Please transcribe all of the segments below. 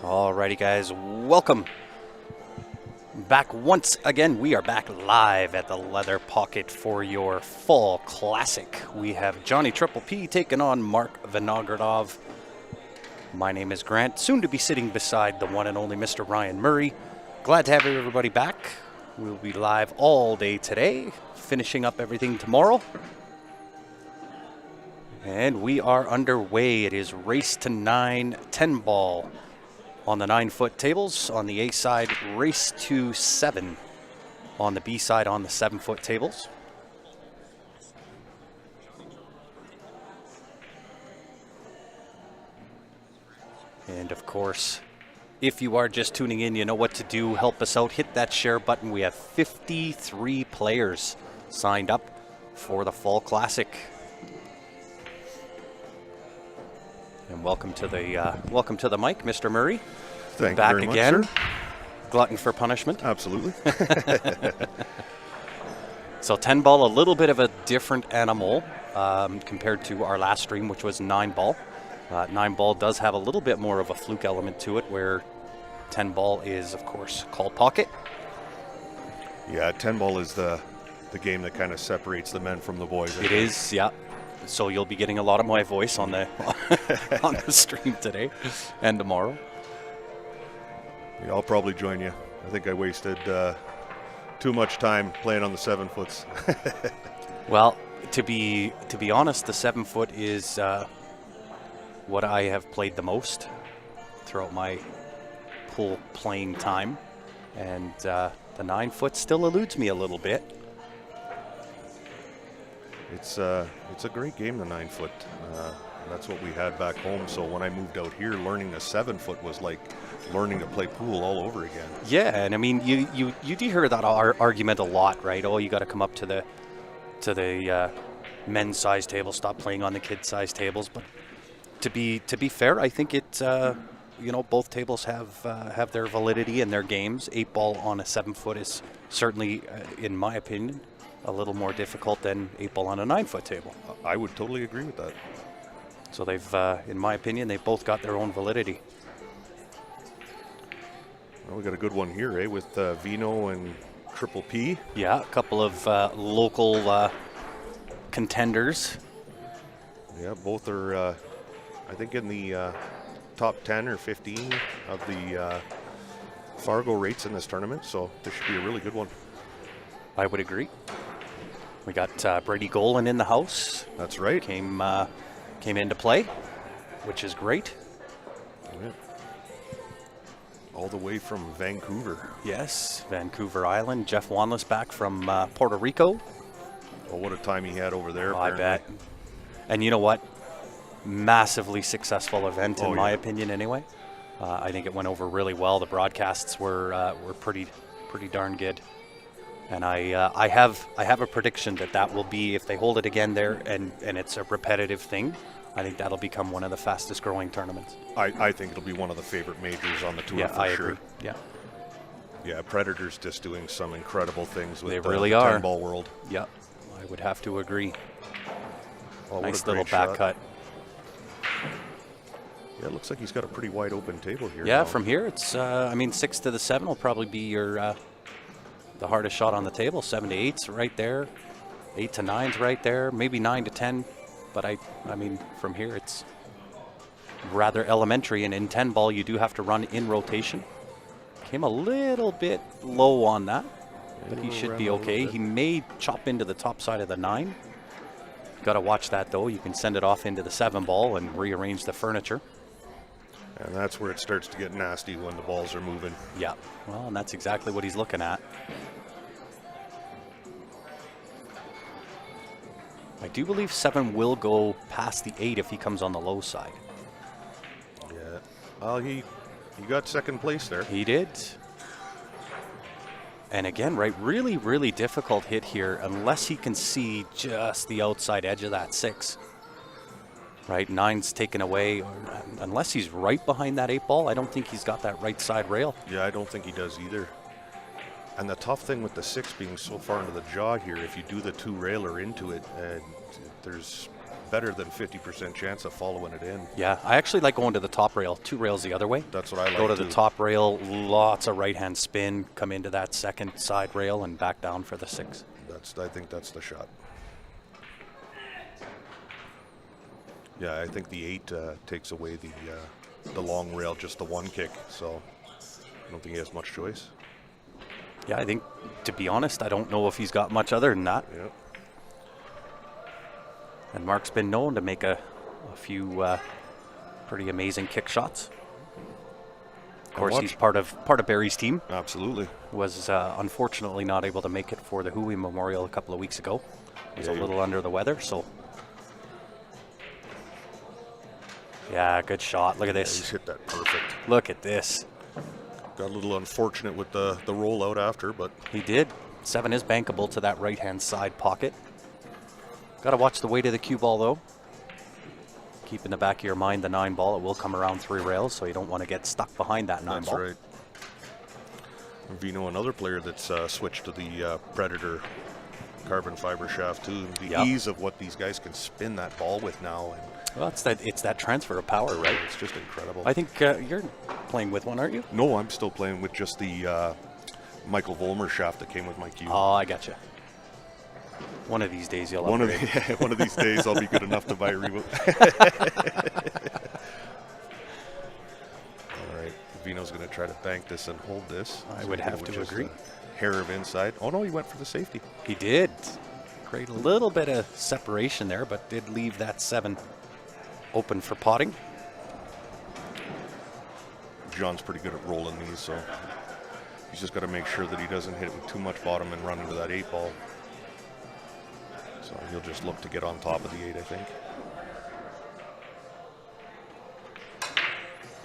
Alrighty guys, welcome back once again. We are back live at the Leather Pocket for your Fall Classic. We have Johnny Triple P taking on Mark Vinogradov. My name is Grant, soon to be sitting beside the one and only Mr. Ryan Murray. Glad to have everybody back. We'll be live all day today, finishing up everything tomorrow. And we are underway. It is race to 9, 10 ball. On the 9-foot tables, on the A side, race to 7. On the B side, on the 7-foot tables. And of course, if you are just tuning in, you know what to do. Help us out. Hit that share button. We have 53 players signed up for the Fall Classic. And welcome to the mic, Mr. Murray. Thank you back very again. much, sir. Glutton for punishment. Absolutely. So 10 ball, a little bit of a different animal compared to our last stream, which was 9 ball. 9 ball does have a little bit more of a fluke element to it, where 10 ball is, of course, called pocket. Yeah, 10 ball is the game that kind of separates the men from the boys. It is, yeah. So you'll be getting a lot of my voice on the on the stream today and tomorrow. Yeah, I'll probably join you. I think I wasted too much time playing on the 7-foots. Well, to be honest, the 7-foot is what I have played the most throughout my pool playing time, and the 9-foot still eludes me a little bit. It's a great game, the 9-foot. That's what we had back home. So when I moved out here, learning a 7-foot was like learning to play pool all over again. Yeah, and I mean, you do hear that argument a lot, right? Oh, you got to come up to the men's size table, stop playing on the kids' size tables. But to be fair, I think it both tables have their validity and their games. 8 ball on a 7-foot is certainly, in my opinion, a little more difficult than 8 ball on a 9-foot table. I would totally agree with that. So they've, in my opinion, they've both got their own validity. Well, we got a good one here, eh, with Vino and Triple P. Yeah, a couple of local contenders. Yeah, both are, I think, in the top 10 or 15 of the Fargo rates in this tournament. So this should be a really good one. I would agree. We got Brady Golan in the house. That's right. Came into play, which is great. Yeah. All the way from Vancouver. Yes, Vancouver Island. Jeff Wanless back from Puerto Rico. Oh, what a time he had over there. I bet. And you know what? Massively successful event, in my opinion, anyway. I think it went over really well. The broadcasts were pretty darn good. And I have a prediction that will be, if they hold it again there and it's a repetitive thing, I think that'll become one of the fastest growing tournaments. I think it'll be one of the favorite majors on the tour, for sure. Agree. Yeah. Yeah, Predator's just doing some incredible things with they the really 10-ball world. Yeah, I would have to agree. Well, nice little back cut. Yeah, it looks like he's got a pretty wide open table here. Yeah, now. from here it's 6 to the 7 will probably be your the hardest shot on the table. 7 to 8's right there. 8 to 9's right there. Maybe 9 to 10. But I mean, from here it's rather elementary. And in 10 ball, you do have to run in rotation. Came a little bit low on that, but he should be okay. He may chop into the top side of the 9. Got to watch that though. You can send it off into the 7 ball and rearrange the furniture. And that's where it starts to get nasty, when the balls are moving. Yeah, well, and that's exactly what he's looking at. I do believe 7 will go past the 8 if he comes on the low side. Yeah. Well, he got second place there. He did. And again, right, really, really difficult hit here unless he can see just the outside edge of that 6. Right, 9's taken away. Unless he's right behind that 8 ball, I don't think he's got that right side rail. Yeah, I don't think he does either. And the tough thing with the 6 being so far into the jaw here, if you do the 2-railer into it, there's better than 50% chance of following it in. Yeah, I actually like going to the top rail, 2 rails the other way. That's what I like. Go to too. the top rail, lots of right-hand spin, come into that second side rail and back down for the 6. I think that's the shot. Yeah, I think the 8 takes away the long rail, just the one kick. So I don't think he has much choice. Yeah, I think, to be honest, I don't know if he's got much other than that. Yeah. And Mark's been known to make a few pretty amazing kick shots. Of course, he's part of Barry's team. Absolutely. Was unfortunately not able to make it for the Hui Memorial a couple of weeks ago. He was a little under the weather, so. Yeah, good shot. Look at He's this. hit that perfect. Look at this. Got a little unfortunate with the rollout after, but He did. 7 is bankable to that right-hand side pocket. Got to watch the weight of the cue ball, though. Keep in the back of your mind the 9 ball. It will come around 3 rails, so you don't want to get stuck behind that 9 ball. that's right. Vino, another player that's switched to the Predator carbon fiber shaft too. The Yep. ease of what these guys can spin that ball with now, and Well, it's that transfer of power, right? it's just incredible. I think you're playing with one, aren't you? No, I'm still playing with just the Michael Vollmer shaft that came with my cue. Oh, I gotcha. One of these days you'll One of upgrade. one of these days I'll be good enough to buy a reboot. All right, Vino's going to try to bank this and hold this. I So would he have to just agree. a hair of inside. Oh no, he went for the safety. He did. Great little bit of separation there, but did leave that 7 open for potting. John's pretty good at rolling these, so he's just got to make sure that he doesn't hit it with too much bottom and run into that 8 ball. So he'll just look to get on top of the 8, I think.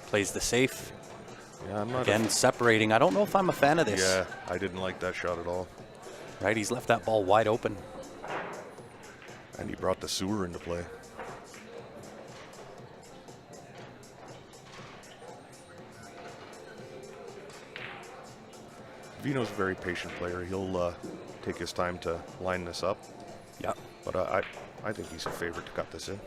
Plays the safe. Yeah, I'm not. Again, separating. I don't know if I'm a fan of this. Yeah, I didn't like that shot at all. Right, he's left that ball wide open. And he brought the sewer into play. Vino's a very patient player. He'll take his time to line this up. Yeah. But I think he's a favorite to cut this in.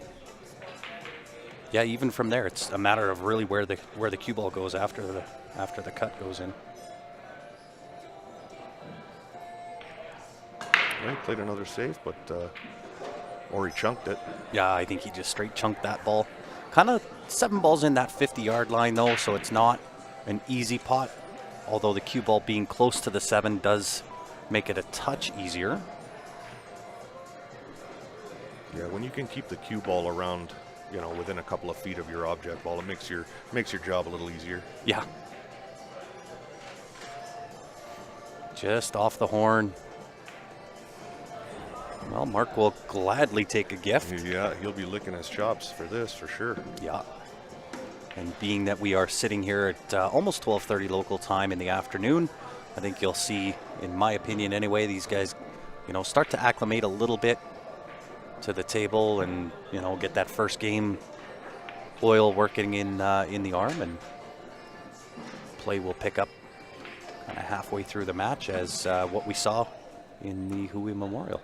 Yeah, even from there, it's a matter of really where the cue ball goes after the cut goes in. Well, he played another safe, but or he chunked it. Yeah, I think he just straight chunked that ball. Kind of 7 balls in that 50-yard line, though, so it's not an easy pot. Although the cue ball being close to the 7 does make it a touch easier. Yeah, when you can keep the cue ball around, within a couple of feet of your object ball, it makes your job a little easier. Yeah. Just off the horn. Well, Mark will gladly take a gift. Yeah, he'll be licking his chops for this, for sure. Yeah. And being that we are sitting here at almost 12:30 local time in the afternoon, I think you'll see, in my opinion anyway, these guys, start to acclimate a little bit to the table and, get that first game oil working in the arm, and play will pick up kind of halfway through the match as what we saw in the Hui Memorial.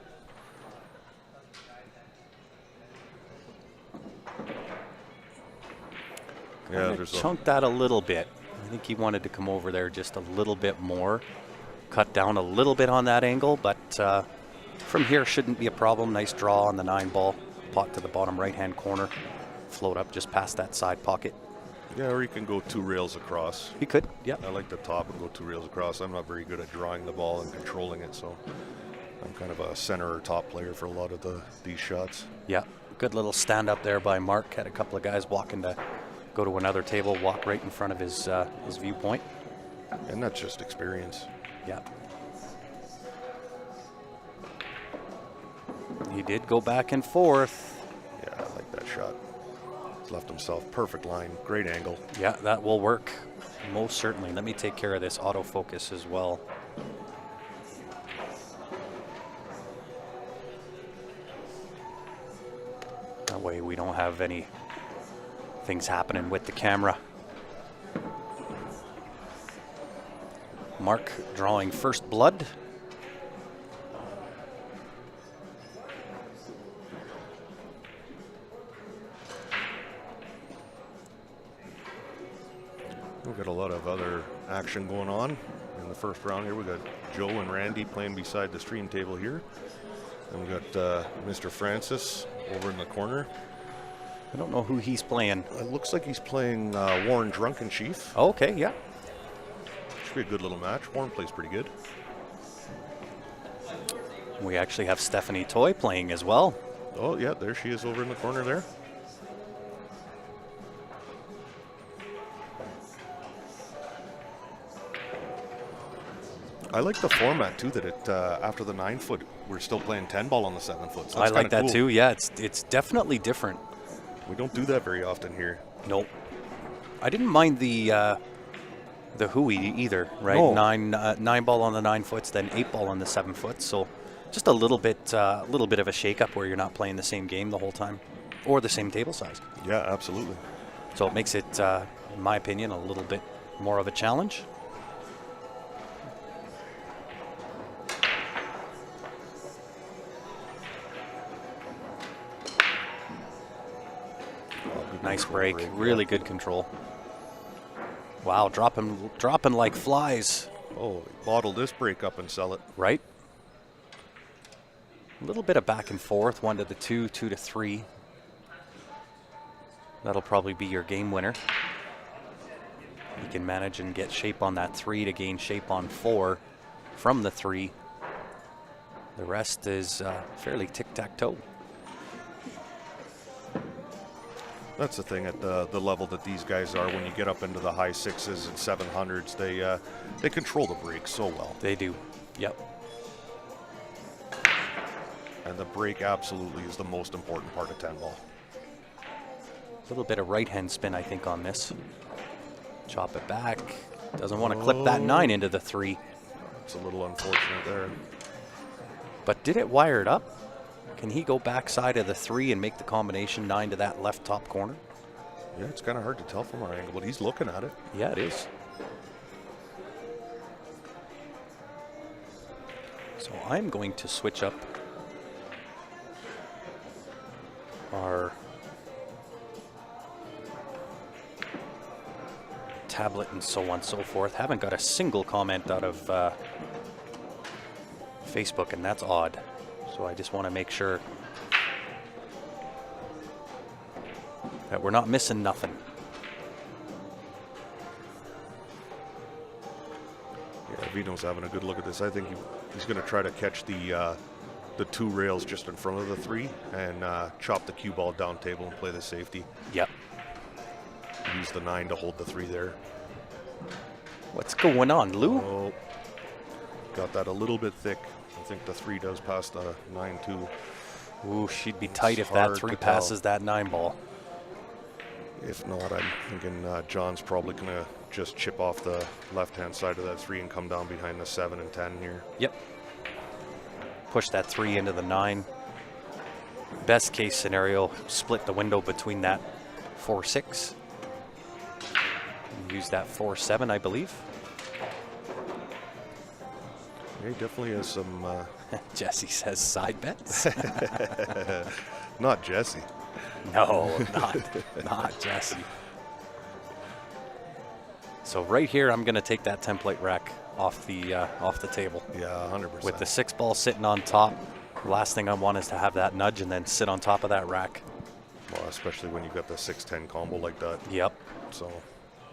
Yeah, there's Chunked that a little bit. I think he wanted to come over there just a little bit more, cut down a little bit on that angle, but from here shouldn't be a problem. Nice draw on the 9 ball, pot to the bottom right-hand corner, float up just past that side pocket. Yeah, or you can go 2 rails across. He could, yeah. I like the top and go 2 rails across. I'm not very good at drawing the ball and controlling it, so I'm kind of a center or top player for a lot of these shots. Yeah, good little stand up there by Mark. Had a couple of guys walking to go to another table, walk right in front of his viewpoint. And that's just experience. Yeah. He did go back and forth. Yeah, I like that shot. He's left himself perfect line, great angle. Yeah, that will work. Most certainly. Let me take care of this autofocus as well. That way we don't have any things happening with the camera. Mark drawing first blood. Got a lot of other action going on in the first round here. We got Joe and Randy playing beside the stream table here. And we got Mr. Francis over in the corner. I don't know who he's playing. It looks like he's playing Warren Drunken Chief. Oh, okay, yeah. Should be a good little match. Warren plays pretty good. We actually have Stephanie Toy playing as well. Oh, yeah, there she is over in the corner there. I like the format, too, that it after the 9-foot, we're still playing 10 ball on the 7-foot. So I like that, cool. too. Yeah, it's definitely different. We don't do that very often here. Nope. I didn't mind the Hui either, right? No. 9 ball on the 9-foots, then 8 ball on the 7-foot. So just a little bit of a shake-up where you're not playing the same game the whole time, or the same table size. Yeah, absolutely. So it makes it, in my opinion, a little bit more of a challenge. Nice break, really good control. Wow, dropping like flies. Oh, bottle this break up and sell it. Right? A little bit of back and forth, 1 to the 2, 2 to 3. That'll probably be your game winner. You can manage and get shape on that 3 to gain shape on 4 from the 3. The rest is fairly tic-tac-toe. That's the thing at the level that these guys are. When you get up into the high 6s and 700s, they control the break so well. They do. Yep. And the break absolutely is the most important part of 10 ball. A little bit of right hand spin, I think, on this. Chop it back. Doesn't want to clip that 9 into the 3. It's a little unfortunate there. But did it wire it up? Can he go backside of the 3 and make the combination 9 to that left top corner? Yeah, it's kind of hard to tell from our angle, but he's looking at it. Yeah, it is. So I'm going to switch up our tablet and so on and so forth. Haven't got a single comment out of Facebook, and that's odd. So I just want to make sure that we're not missing nothing. Yeah, Vito's having a good look at this. I think he's going to try to catch the 2 rails just in front of the 3 and chop the cue ball down table and play the safety. Yep. Use the 9 to hold the 3 there. What's going on, Lou? Oh, got that a little bit thick. I think the 3 does pass the 9 too. Ooh, she'd be tight It's if that hard 3 to tell. passes that 9 ball. If not, I'm thinking John's probably going to just chip off the left-hand side of that 3 and come down behind the 7 and 10 here. Yep. Push that 3 into the 9. Best case scenario, split the window between that 4-6. Use that 4-7, I believe. Yeah, he definitely has some... Jesse says side bets. Not Jesse. No, not Jesse. So right here, I'm going to take that template rack off the table. Yeah, 100%. With the 6 ball sitting on top, the last thing I want is to have that nudge and then sit on top of that rack. Well, especially when you've got the 6-10 combo like that. Yep. So,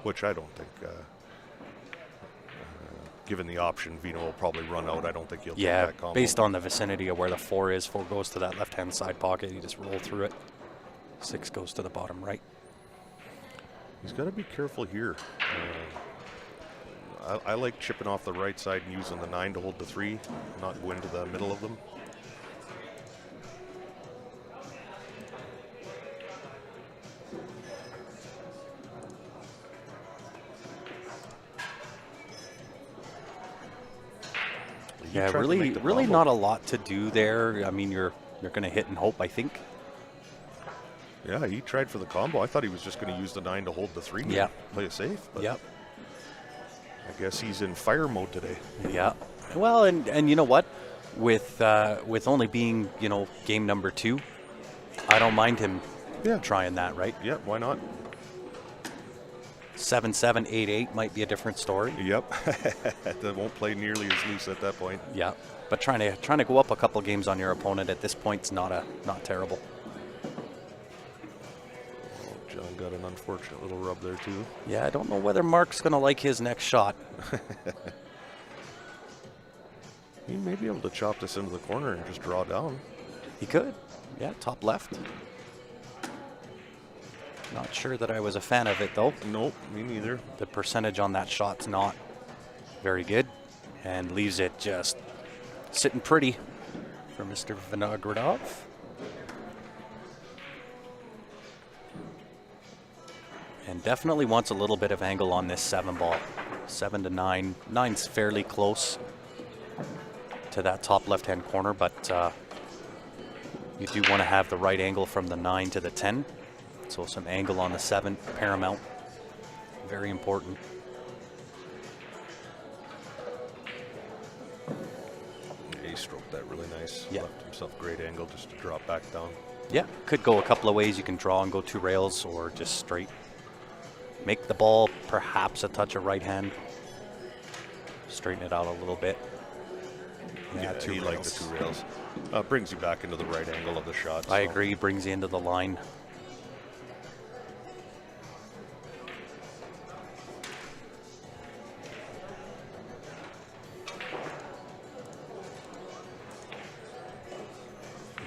which I don't think... given the option, Vino will probably run out. I don't think he'll take that combo. Based on the vicinity of where the 4 is, 4 goes to that left-hand side pocket. You just roll through it. 6 goes to the bottom right. He's got to be careful here. I like chipping off the right side and using the 9 to hold the 3, not go into the middle of them. Yeah, really not a lot to do there. I mean, you're going to hit and hope, I think. Yeah, he tried for the combo. I thought he was just going to use the 9 to hold the 3. Yeah. Play it safe. But Yep. I guess he's in fire mode today. Yeah. Well, and you know what? With only being, game number 2, I don't mind him trying that, right? Yeah, why not? 7-7, 8-8 might be a different story. Yep. That won't play nearly as loose at that point. Yeah, but trying to go up a couple games on your opponent at this point is not terrible. Oh, John got an unfortunate little rub there too. Yeah, I don't know whether Mark's going to like his next shot. He may be able to chop this into the corner and just draw down. He could. Yeah, top left. Not sure that I was a fan of it, though. Nope, me neither. The percentage on that shot's not very good, and leaves it just sitting pretty for Mr. Vinogradov. And definitely wants a little bit of angle on this 7 ball. 7 to 9. 9's fairly close to that top left-hand corner, but you do want to have the right angle from the 9 to the 10. So some angle on the 7, paramount. Very important. Yeah, he stroked that really nice. Yeah. Left himself great angle just to drop back down. Yeah, could go a couple of ways. You can draw and go 2 rails, or just straight. Make the ball perhaps a touch of right hand. Straighten it out a little bit. Yeah, two he liked the rails. 2 rails. Brings you back into the right angle of the shot. I so. agree, brings you into the line.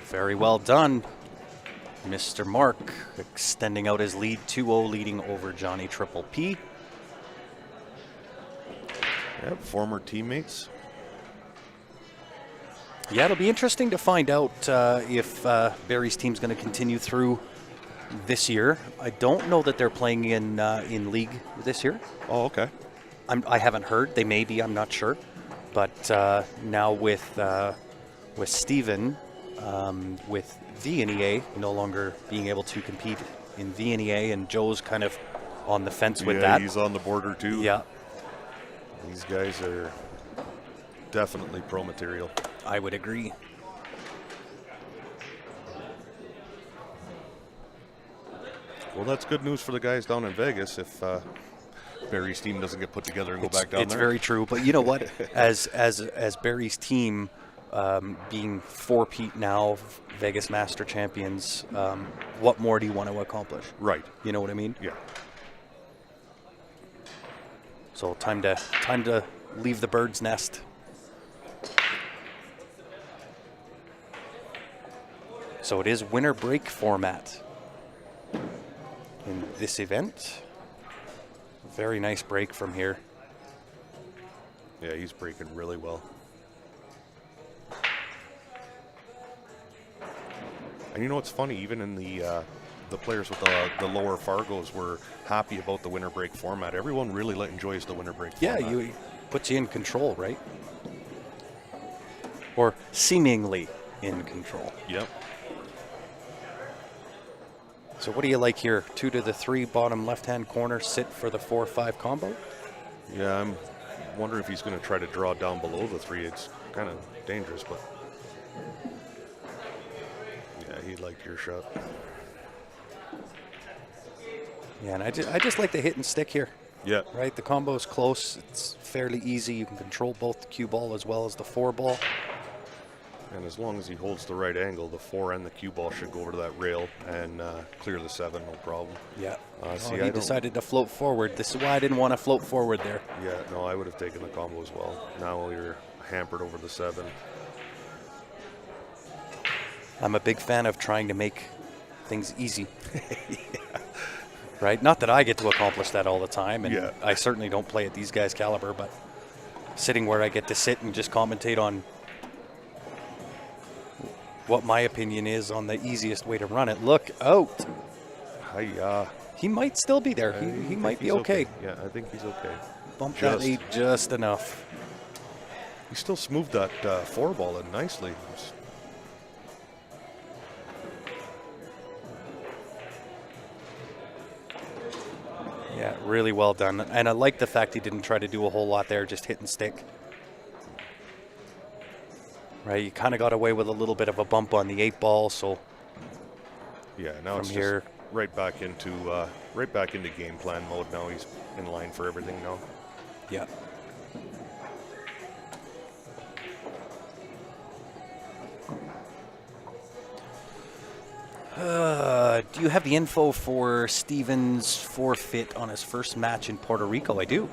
Very well done, Mr. Mark, extending out his lead, 2-0, leading over Johnny Triple P. Yep, former teammates. Yeah, it'll be interesting to find out if Barry's team's going to continue through this year. I don't know that they're playing in league this year. Oh, okay. I haven't heard. They may be. I'm not sure. But now with Steven, with VNEA no longer being able to compete in VNEA, and Joe's kind of on the fence with that. He's on the border too. Yeah, These guys are definitely pro material. I would agree. Well, that's good news for the guys down in Vegas if Barry's team doesn't get put together and go back down It's there. very true. But you know what? as Barry's team being 4-peat now, Vegas Master Champions, what more do you want to accomplish? Right. You know what I mean? Yeah. So time to leave the bird's nest. So it is winner break format in this event. Very nice break from here. Yeah, he's breaking really well. And you know what's funny? Even in the players with the lower Fargos were happy about the winner break format. Everyone really enjoys the winner break Yeah, format. you puts you in control, right? Or seemingly in control. Yep. So what do you like here? 2 to the 3, bottom left-hand corner, sit for the 4-5 combo. Yeah, I'm wondering if he's going to try to draw down below the 3. It's kind of dangerous, but yeah, he liked your shot. Yeah, and I just like the hit and stick here. Yeah. Right, the combo's close. It's fairly easy. You can control both the cue ball as well as the 4 ball. And as long as he holds the right angle, the 4 and the cue ball should go over to that rail and clear the 7, no problem. Yeah. See, I he don't- decided to float forward. This is why I didn't want to float forward there. Yeah, no, I would have taken the combo as well. Now you're hampered over the 7. I'm a big fan of trying to make things easy. Right? Not that I get to accomplish that all the time, and Yeah. I certainly don't play at these guys' caliber, but sitting where I get to sit and just commentate on what my opinion is on the easiest way to run it. Look out. He might still be there. He might be okay. Yeah, I think he's okay. Bump Just. that 8 just enough. He still smoothed that 4 ball in nicely. Yeah, really well done. And I like the fact he didn't try to do a whole lot there, just hit and stick. Right, you kind of got away with a little bit of a bump on the 8 ball, so Yeah, now from it's here, right back into game plan mode now. He's in line for everything now. Yeah. Do you have the info for Stevens' forfeit on his first match in Puerto Rico? I do.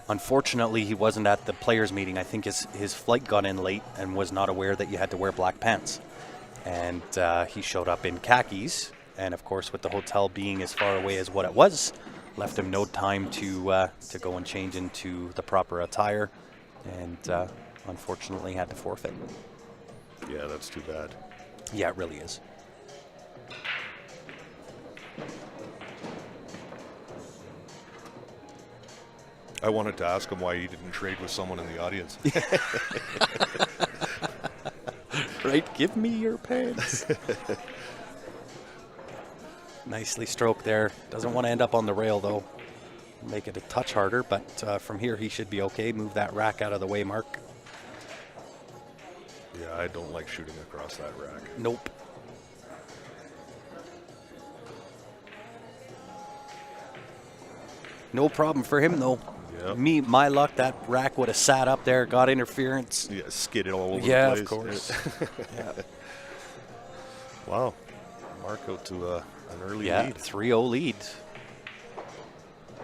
Unfortunately, he wasn't at the players' meeting. I think his flight got in late and was not aware that you had to wear black pants. And he showed up in khakis. And, of course, with the hotel being as far away as what it was, left him no time to go and change into the proper attire. And unfortunately had to forfeit. Yeah, that's too bad. Yeah, it really is. I wanted to ask him why he didn't trade with someone in the audience. Right, give me your pants. Nicely stroked there. Doesn't want to end up on the rail, though. Make it a touch harder, but from here he should be okay. Move that rack out of the way, Mark. Yeah, I don't like shooting across that rack. Nope. No problem for him, though. Yep. My luck, that rack would have sat up there, got interference. Yeah, skidded all over Yeah, the place. of course. Yeah. Wow. Mark out to an early Yeah, lead. 3-0 lead.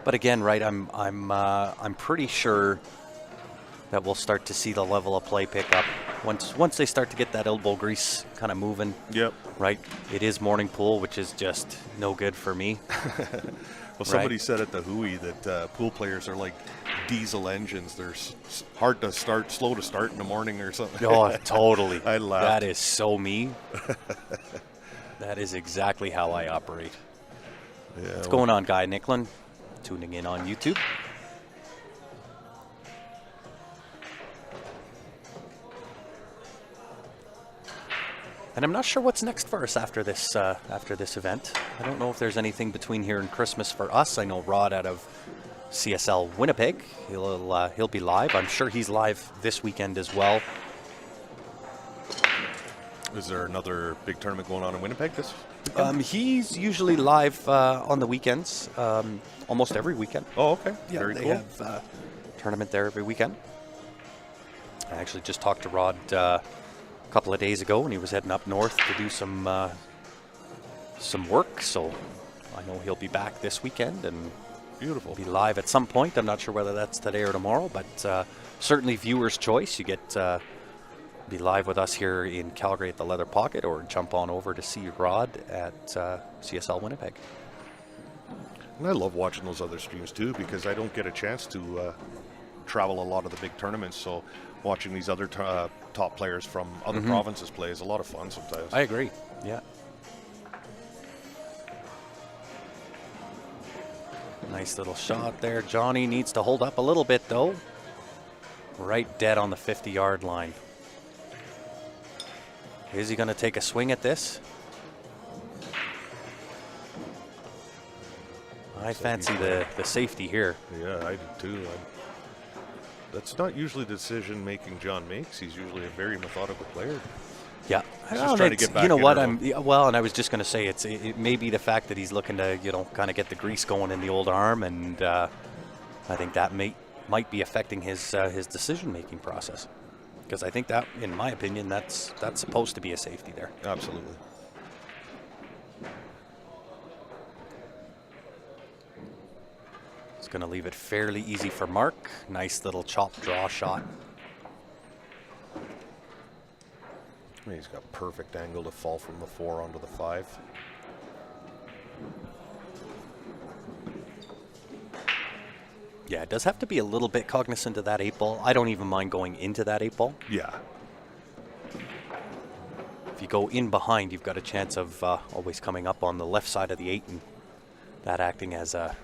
But again, right, I'm pretty sure that we'll start to see the level of play pick up once they start to get that elbow grease kind of moving. Yep. Right, it is morning pool, which is just no good for me. Well, somebody said at the Hui that pool players are like diesel engines. They're hard to start, slow to start in the morning or something. Oh, totally. I laughed. That is so me. That is exactly how I operate. Yeah, What's going on, Guy Nicklin? Tuning in on YouTube. And I'm not sure what's next for us after this event. I don't know if there's anything between here and Christmas for us. I know Rod out of CSL Winnipeg. He'll be live. I'm sure he's live this weekend as well. Is there another big tournament going on in Winnipeg this weekend? He's usually live on the weekends, almost every weekend. Oh, okay. Yeah, Very they cool. have a tournament there every weekend. I actually just talked to Rod a couple of days ago, and he was heading up north to do some work. So I know he'll be back this weekend and Beautiful. be live at some point. I'm not sure whether that's today or tomorrow, but certainly viewer's choice. You get be live with us here in Calgary at the Leather Pocket, or jump on over to see Rod at CSL Winnipeg. And I love watching those other streams too, because I don't get a chance to travel a lot of the big tournaments. So watching these other top players from other provinces play is a lot of fun sometimes. I agree. Yeah. Nice little shot there. Johnny needs to hold up a little bit, though. Right dead on the 50-yard line. Is he going to take a swing at this? I fancy the safety here. Yeah, I do too. That's not usually the decision-making John makes. He's usually a very methodical player. Yeah, He's just trying to get back you know in what? there, Well, and I was just going to say it may be the fact that he's looking to kind of get the grease going in the old arm, and I think that might be affecting his decision-making process. Because I think that, in my opinion, that's supposed to be a safety there. Absolutely. It's going to leave it fairly easy for Mark. Nice little chop draw shot. He's got perfect angle to fall from the 4 onto the 5. Yeah, it does have to be a little bit cognizant of that 8 ball. I don't even mind going into that 8 ball. Yeah. If you go in behind, you've got a chance of always coming up on the left side of the 8, and that acting as a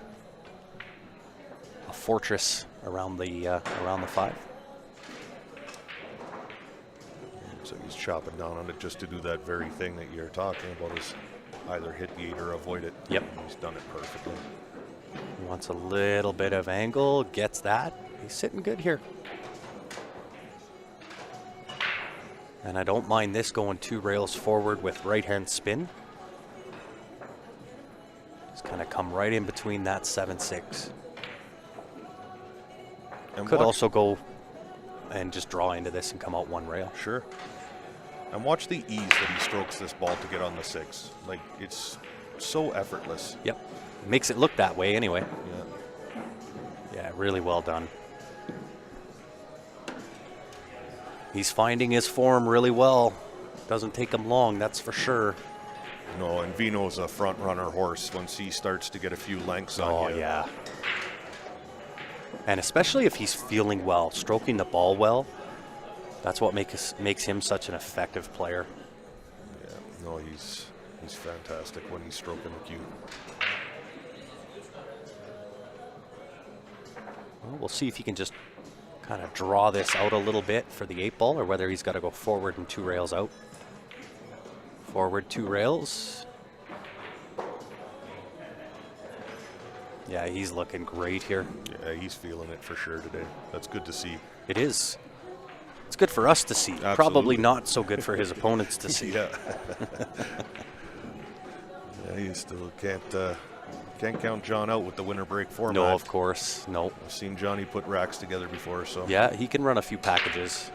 fortress around the 5. So he's chopping down on it just to do that very thing that you're talking about, is either hit the 8 or avoid it. Yep. And he's done it perfectly. He wants a little bit of angle, gets that. He's sitting good here. And I don't mind this going 2 rails forward with right-hand spin. come right in between that 7-6. And Could watch- also go and just draw into this and come out one rail. Sure. And watch the ease that he strokes this ball to get on the 6. Like, it's so effortless. Yep. Makes it look that way anyway. Yeah. Yeah, really well done. He's finding his form really well. Doesn't take him long, that's for sure. No, and Vino's a front runner horse once he starts to get a few lengths on Oh, you. yeah. And especially if he's feeling well, stroking the ball well, that's what makes him such an effective player. Yeah. No, he's fantastic when he's stroking the cue. Well, we'll see if he can just kind of draw this out a little bit for the 8-ball, or whether he's got to go forward and 2 rails out. Forward 2 rails. Yeah, he's looking great here. Yeah, he's feeling it for sure today. That's good to see. It is. It's good for us to see. Absolutely. Probably not so good for his opponents to see. Yeah. Yeah, you still can't count John out with the winter break format. No, of course. No. I've seen Johnny put racks together before, so. Yeah, he can run a few packages.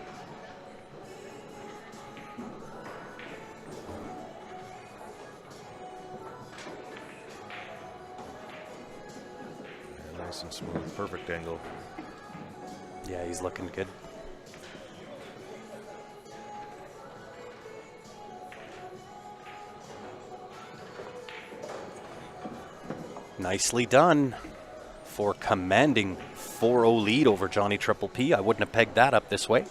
Yeah, nice and smooth. Perfect angle. Yeah, he's looking good. Nicely done for commanding 4-0 lead over Johnny Triple P. I wouldn't have pegged that up this way.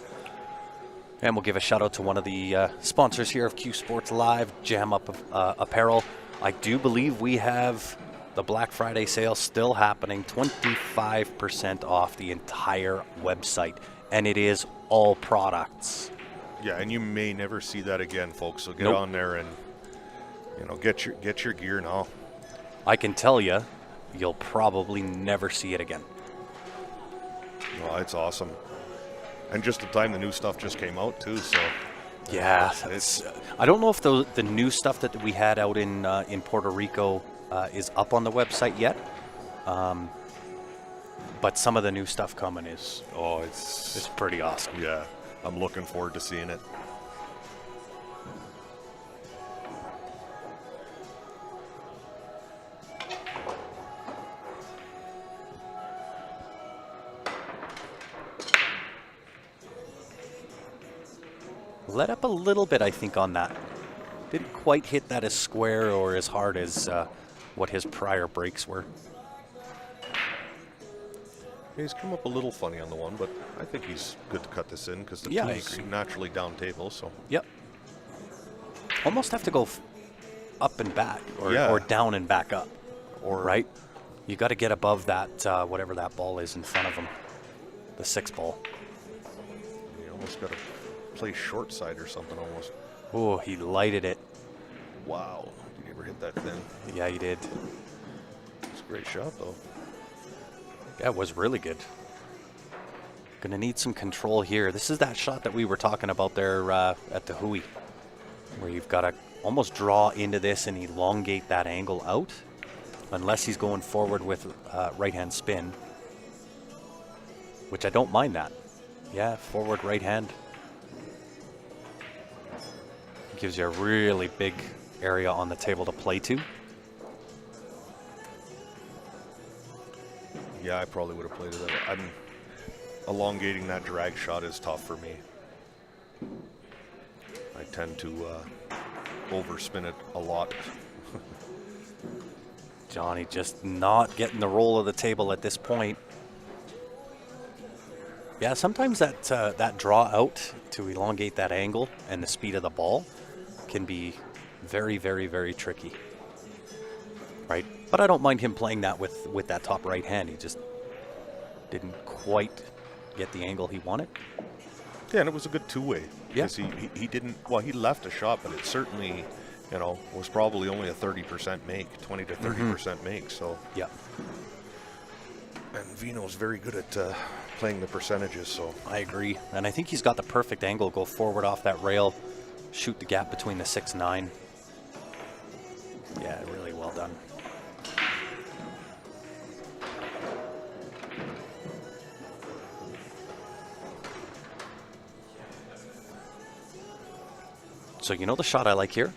And we'll give a shout out to one of the sponsors here of Q Sports Live, Jam Up Apparel. I do believe we have the Black Friday sale still happening, 25% off the entire website, and it is all products. Yeah, and you may never see that again, folks. So get Nope. on there and get your gear now. I can tell you, you'll probably never see it again. Oh, it's awesome. And just the time the new stuff just came out too, so Yeah, it's. I don't know if the new stuff that we had out in Puerto Rico is up on the website yet, but some of the new stuff coming is it's pretty awesome. yeah, I'm looking forward to seeing it. Let up a little bit, I think, on that. Didn't quite hit that as square or as hard as what his prior breaks were. He's come up a little funny on the one, but I think he's good to cut this in because the Yeah, I two's agree. naturally down table. So Yep. Almost have to go up and back, or, Yeah. or down and back up, or right? You got to get above that, whatever that ball is in front of him, the 6 ball. you almost got to play short side or something almost. Oh, he lighted it. Wow, did you ever hit that thin? Yeah, he did. It's a great shot though. That was really good. Gonna need some control here. This is that shot that we were talking about there at the Hui, where you've got to almost draw into this and elongate that angle out, unless he's going forward with right-hand spin, which I don't mind that. Yeah, forward right hand. Gives you a really big area on the table to play to. Yeah, I probably would have played it. I'm elongating that drag shot is tough for me. I tend to overspin it a lot. Johnny just not getting the roll of the table at this point. Yeah, sometimes that draw out to elongate that angle and the speed of the ball can be very, very, very tricky. Right? But I don't mind him playing that with that top right hand. He just didn't quite get the angle he wanted. Yeah, and it was a good two-way. Yeah. Because he didn't, well, he left a shot, but it certainly, was probably only a 30% make, 20 to 30% make. So, Yeah. and Vino's very good at playing the percentages. So, I agree. And I think he's got the perfect angle. Go forward off that rail, shoot the gap between the 6 and 9. Yeah, really well done. So you know the shot I like here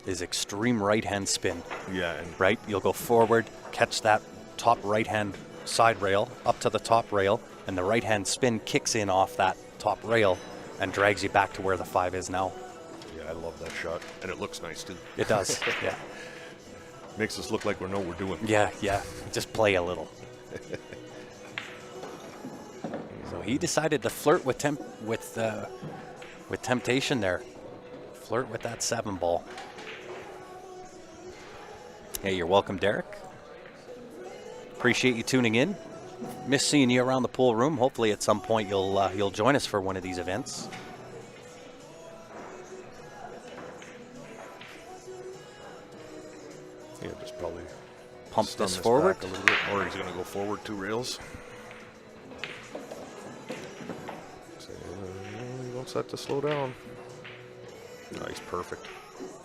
is extreme right-hand spin, Yeah, and right? You'll go forward, catch that top right-hand side rail up to the top rail, and the right-hand spin kicks in off that top rail and drags you back to where the 5 is now. yeah, I love that shot, and it looks nice too. It does, yeah. Makes us look like we know what we're doing. Yeah, yeah. Just play a little. So he decided to flirt with temptation there. Flirt with that 7 ball. Hey, you're welcome, Derek. Appreciate you tuning in. Miss seeing you around the pool room. Hopefully, at some point you'll join us for one of these events. Yeah, just probably Pump stun this forward. back a little bit, or he's going to go forward 2 rails. So, he wants that to slow down. Nice, perfect.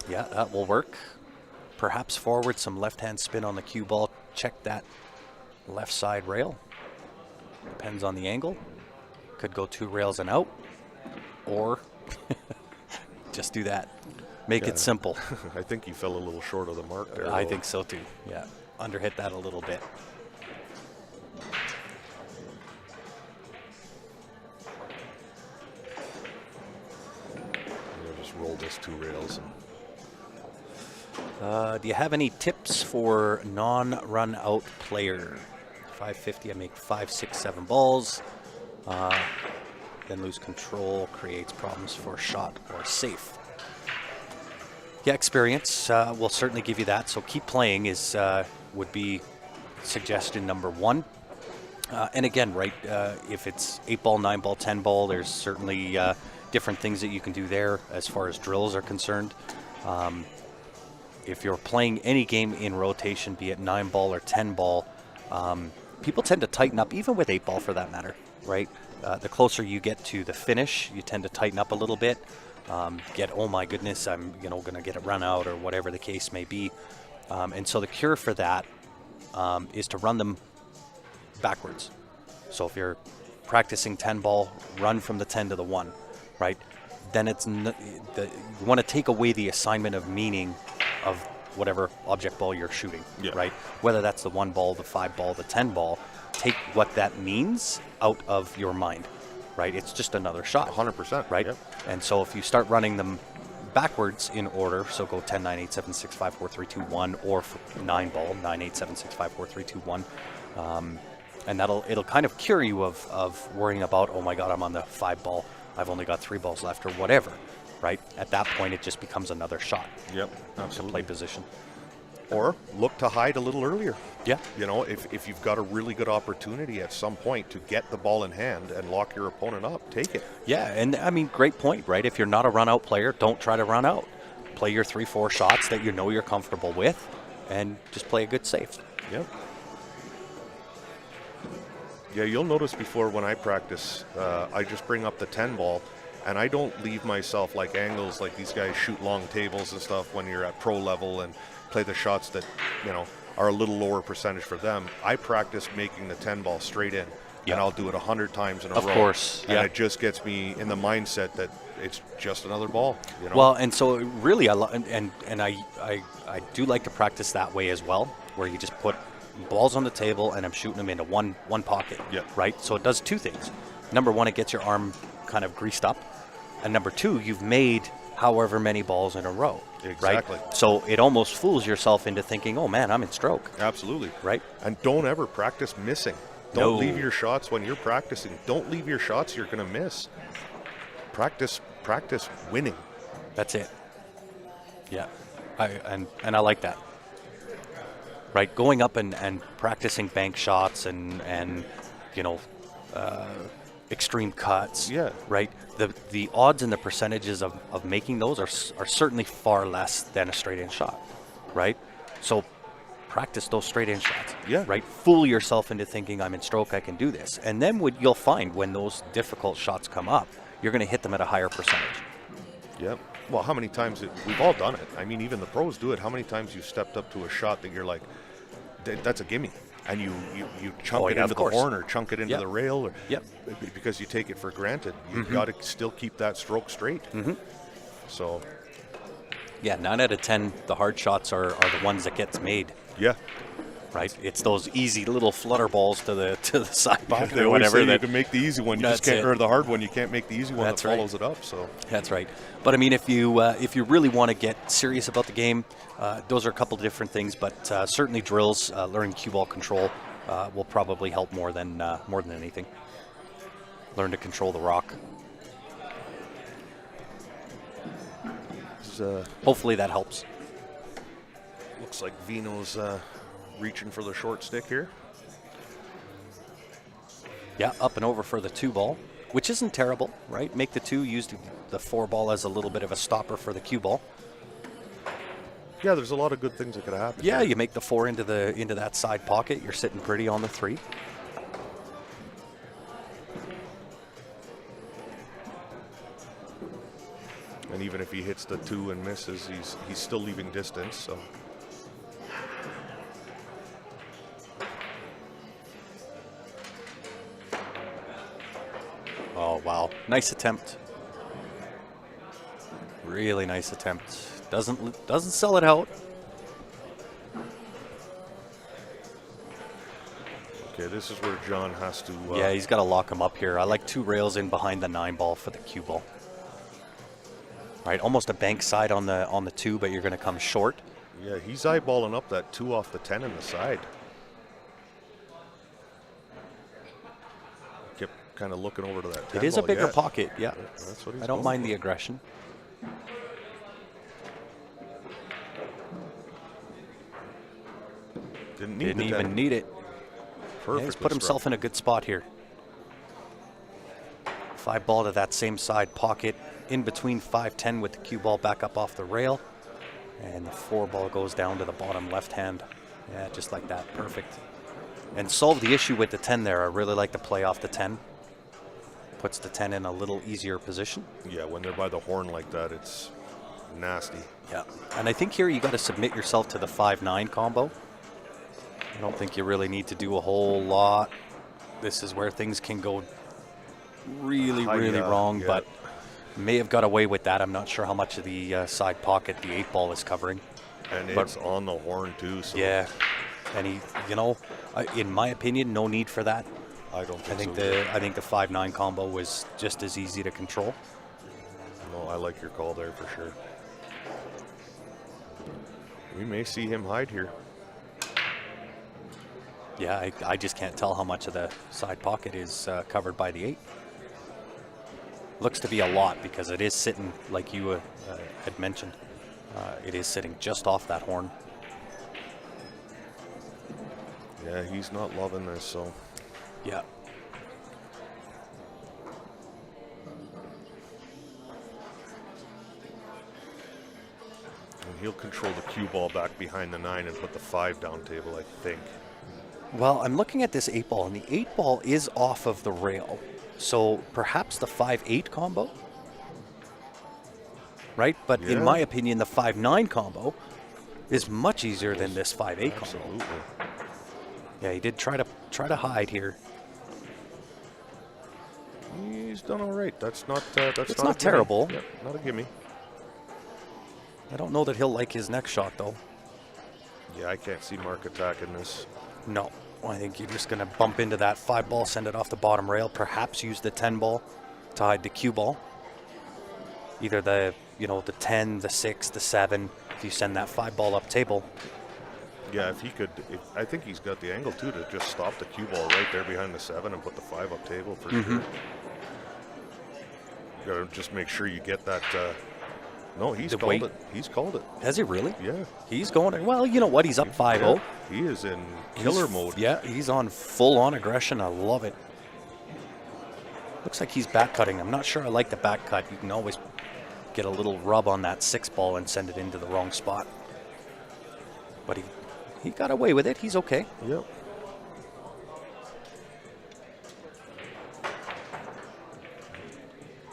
Yeah, that will work. Perhaps forward, some left-hand spin on the cue ball. Check that left side rail. Depends on the angle. Could go 2 rails and out, or just do that. Make Yeah. it simple. I think he fell a little short of the mark there. I though. think so too. Yeah, underhit that a little bit. We'll just roll this 2 rails. And Do you have any tips for non-run out player? 550, I make 5, 6, 7 balls. Then lose control, creates problems for shot or safe. Yeah, experience will certainly give you that. So keep playing would be suggestion number 1. And again, right, if it's 8 ball, 9 ball, 10 ball, there's certainly different things that you can do there as far as drills are concerned. If you're playing any game in rotation, be it 9 ball or 10 ball, people tend to tighten up, even with 8 ball for that matter, right? The closer you get to the finish, you tend to tighten up a little bit. Oh my goodness, I'm going to get a run out or whatever the case may be. And so the cure for that is to run them backwards. So if you're practicing 10 ball, run from the 10 to the 1, right? Then you want to take away the assignment of meaning of whatever object ball you're shooting, Yeah. right? Whether that's the 1 ball, the 5 ball, the 10 ball, take what that means out of your mind, right? It's just another shot. 100%. Right? Yep. And so if you start running them backwards in order, so go 10, 9, 8, 7, 6, 5, 4, 3, 2, 1, or 9 ball, 9, 8, 7, 6, 5, 4, 3, 2, 1. And it'll kind of cure you of worrying about, oh my God, I'm on the 5 ball. I've only got 3 balls left or whatever, right? At that point, it just becomes another shot Yep. to Absolutely. play position. Or look to hide a little earlier. Yeah. You know, if you've got a really good opportunity at some point to get the ball in hand and lock your opponent up, take it. Yeah, and I mean, great point, right? If you're not a run-out player, don't try to run out. Play your 3, 4 shots that you know you're comfortable with, and just play a good safe. Yep. Yeah, you'll notice before when I practice, I just bring up the 10 ball, and I don't leave myself like angles like these guys shoot long tables and stuff when you're at pro level and play the shots that, you know, are a little lower percentage for them. I practice making the 10 ball straight in, Yeah. and I'll do it 100 times in a Of row. course, And yeah. it just gets me in the mindset that it's just another ball. You know? Well, and so really, I do like to practice that way as well, where you just put balls on the table and I'm shooting them into one pocket. Yeah. Right. So it does 2 things. Number 1, it gets your arm kind of greased up, and number 2, you've made however many balls in a row. Exactly. Right. So it almost fools yourself into thinking, oh man, I'm in stroke. Absolutely. Right. And don't ever practice missing. Don't No. leave your shots when you're practicing. Don't leave your shots you're going to miss. Practice winning. That's it. Yeah, and I like that. Right, going up and practicing bank shots and you know, extreme cuts. Yeah. Right. The odds and the percentages of making those are certainly far less than a straight in shot. Right. So practice those straight in shots. Yeah. Right. Fool yourself into thinking I'm in stroke, I can do this, and then you'll find when those difficult shots come up, you're going to hit them at a higher percentage. Yep. Well, how many times we've all done it. I mean, even the pros do it. How many times you stepped up to a shot that you're like, that's a gimme, and you chunk Oh, it yeah, into of the course. horn or chunk it into Yep. the rail, or Yep. because you take it for granted. You've got to still keep that stroke straight. Mm-hmm. So, Yeah, 9 out of 10, the hard shots are the ones that gets made, Yeah. right? It's those easy little flutter balls to the side pocket They or always whatever. say you That, can make the easy one, you just That's can't, it. or the hard one, you can't make the easy one That's that right. follows it up. So That's right. But I mean, if you really want to get serious about the game, those are a couple different things. But certainly drills, learning cue ball control will probably help more than anything. Learn to control the rock. Hopefully that helps. looks like Vino's reaching for the short stick here. Yeah, up and over for the 2 ball, which isn't terrible, right? Make the 2, use the 4 ball as a little bit of a stopper for the cue ball. Yeah, there's a lot of good things that could happen. Yeah, here. you make the 4 into that side pocket. You're sitting pretty on the 3. And even if he hits the 2 and misses, he's still leaving distance. So Oh, wow. Nice attempt. Really nice attempt. Doesn't sell it out. okay, this is where John has to. Yeah, he's got to lock him up here. I like 2 rails in behind the 9 ball for the cue ball. Right, almost a bank side on the 2, but you're going to come short. Yeah, he's eyeballing up that 2 off the 10 in the side. Kept kind of looking over to that 10 It is a ball. bigger Yeah, pocket, yeah. That's what he's I don't going mind for. the aggression. Didn't need Didn't the 10. even need it. Perfectly Yeah, he's put himself in a good spot here. 5 ball to that same side pocket, in between 5-10 with the cue ball back up off the rail. And the 4 ball goes down to the bottom left hand. Yeah, just like that, perfect. And solve the issue with the 10 there. I really like the play off the 10. Puts the 10 in a little easier position. Yeah, when they're by the horn like that, it's nasty. Yeah, and I think here you got to submit yourself to the 5-9 combo. I don't think you really need to do a whole lot. This is where things can go really wrong, yeah. but may have got away with that. I'm not sure how much of the side pocket the 8 ball is covering. And But- it's on the horn too. So Yeah, and he, in my opinion, no need for that. I don't I think think so. I think the 5-9 combo was just as easy to control. No, I like your call there for sure. We may see him hide here. Yeah, I just can't tell how much of the side pocket is covered by the 8. Looks to be a lot because it is sitting, like you had mentioned, it is sitting just off that horn. Yeah, he's not loving this, so Yeah. and he'll control the cue ball back behind the 9 and put the 5 down table, I think. Well, I'm looking at this 8 ball, and the 8 ball is off of the rail. So perhaps the 5-8 combo, right? But in Yeah. my opinion, the 5-9 combo is much easier than this 5-8 combo. Absolutely. Yeah, he did try to hide here. He's done all right. That's not that's It's not not a gimme. terrible. Yep, not a gimme. I don't know that he'll like his next shot, though. Yeah, I can't see Mark attacking this. No, I think you're just going to bump into that 5 ball, send it off the bottom rail, perhaps use the 10 ball to hide the cue ball. Either the 10, the 6, the 7, if you send that 5 ball up table. Yeah, if he could, I think he's got the angle too to just stop the cue ball right there behind the 7 and put the 5 up table for Mm-hmm. sure. You gotta just make sure you get that. No, he's The called weight. it. He's called it. Has he really? Yeah. He's going, well, you know what? He's up 5-0. Yeah, he is in killer mode. Yeah, he's on full-on aggression. I love it. Looks like he's back cutting. I'm not sure I like the back cut. You can always get a little rub on that 6 ball and send it into the wrong spot. But he got away with it. He's okay. Yep.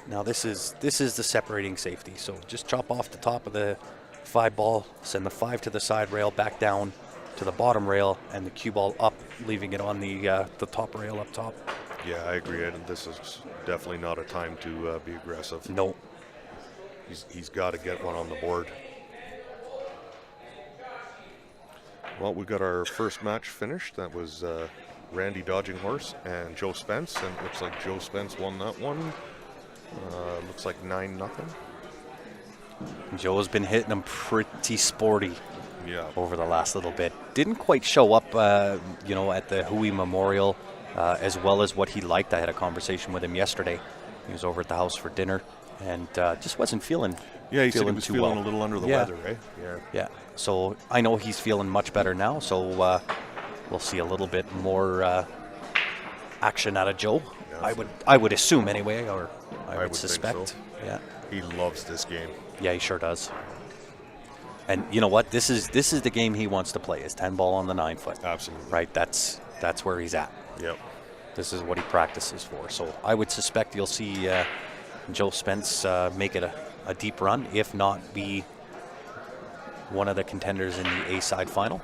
Now this is the separating safety. So just chop off the top of the 5 ball, send the 5 to the side rail, back down to the bottom rail, and the cue ball up, leaving it on the top rail up top. Yeah, I agree. And this is definitely not a time to be aggressive. No. He's got to get one on the board. Well, we got our first match finished. That was Randy Dodging Horse and Joe Spence, and it looks like Joe Spence won that one. Looks like 9-0. Joe's been hitting him pretty sporty Yeah. over the last little bit. Didn't quite show up, at the Hui Memorial as well as what he liked. I had a conversation with him yesterday. He was over at the house for dinner and just wasn't feeling. Yeah, he said he feeling was too feeling well. a little under the Yeah. weather, right? Yeah. Yeah. So I know he's feeling much better now. So we'll see a little bit more action out of Joe. Yeah, I would assume anyway, or I would would think suspect. so. Yeah. He loves this game. Yeah, he sure does. And you know what? This is the game he wants to play. Is 10 ball on the 9 foot. Absolutely. Right. That's where he's at. Yep. This is what he practices for. So I would suspect you'll see Joe Spence make it a deep run, if not be one of the contenders in the A-side final.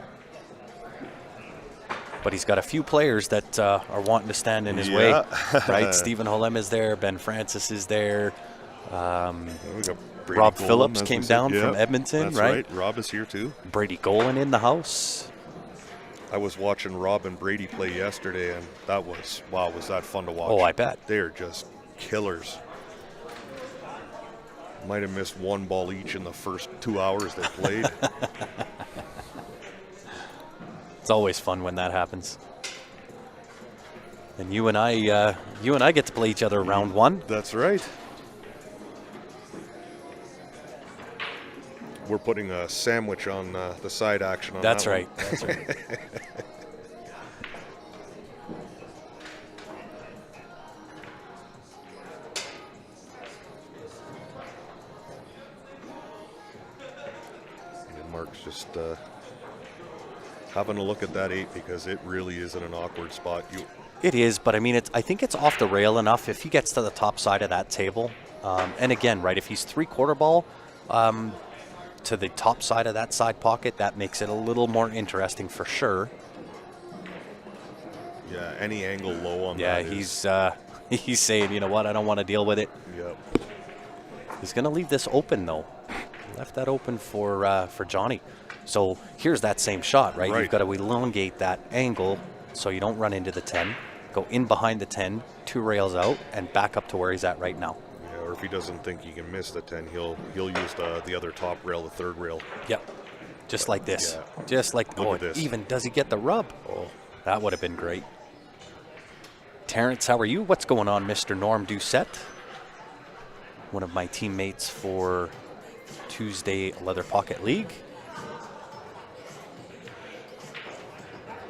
But he's got a few players that are wanting to stand in his way. Right? Stephen Holem is there. Ben Francis is there. We got Brady Rob Golan, Phillips as came we said. down from Yep, Edmonton, that's right? Rob is here too. Brady Golan in the house. I was watching Rob and Brady play yesterday, and that was that fun to watch. Oh, I bet. They're just killers. Might have missed one ball each in the first 2 hours they played. It's always fun when that happens. And you and I get to play each other round one. That's right. We're putting a sandwich on the side action on That's that right. one. That's right. And Mark's just having a look at that 8 because it really is in an awkward spot. It is, but I mean, I think it's off the rail enough if he gets to the top side of that table. And again, right, if he's 3/4 ball to the top side of that side pocket, that makes it a little more interesting for sure. Yeah, any angle low on Yeah, that. he's saying, you know what, I don't want to deal with it. Yep. He's going to leave this open, though. Left that open for Johnny. So here's that same shot, right? Right. You've got to elongate that angle so you don't run into the 10. Go in behind the 10, 2 rails out, and back up to where he's at right now. Yeah, or if he doesn't think he can miss the 10, he'll use the other top rail, the third rail. Yep. Just like this. Yeah. Just like, Look at this. Even does he get the rub? Oh, That would have been great. Terrence, how are you? What's going on, Mr. Norm Doucette? One of my teammates for Tuesday Leather Pocket League.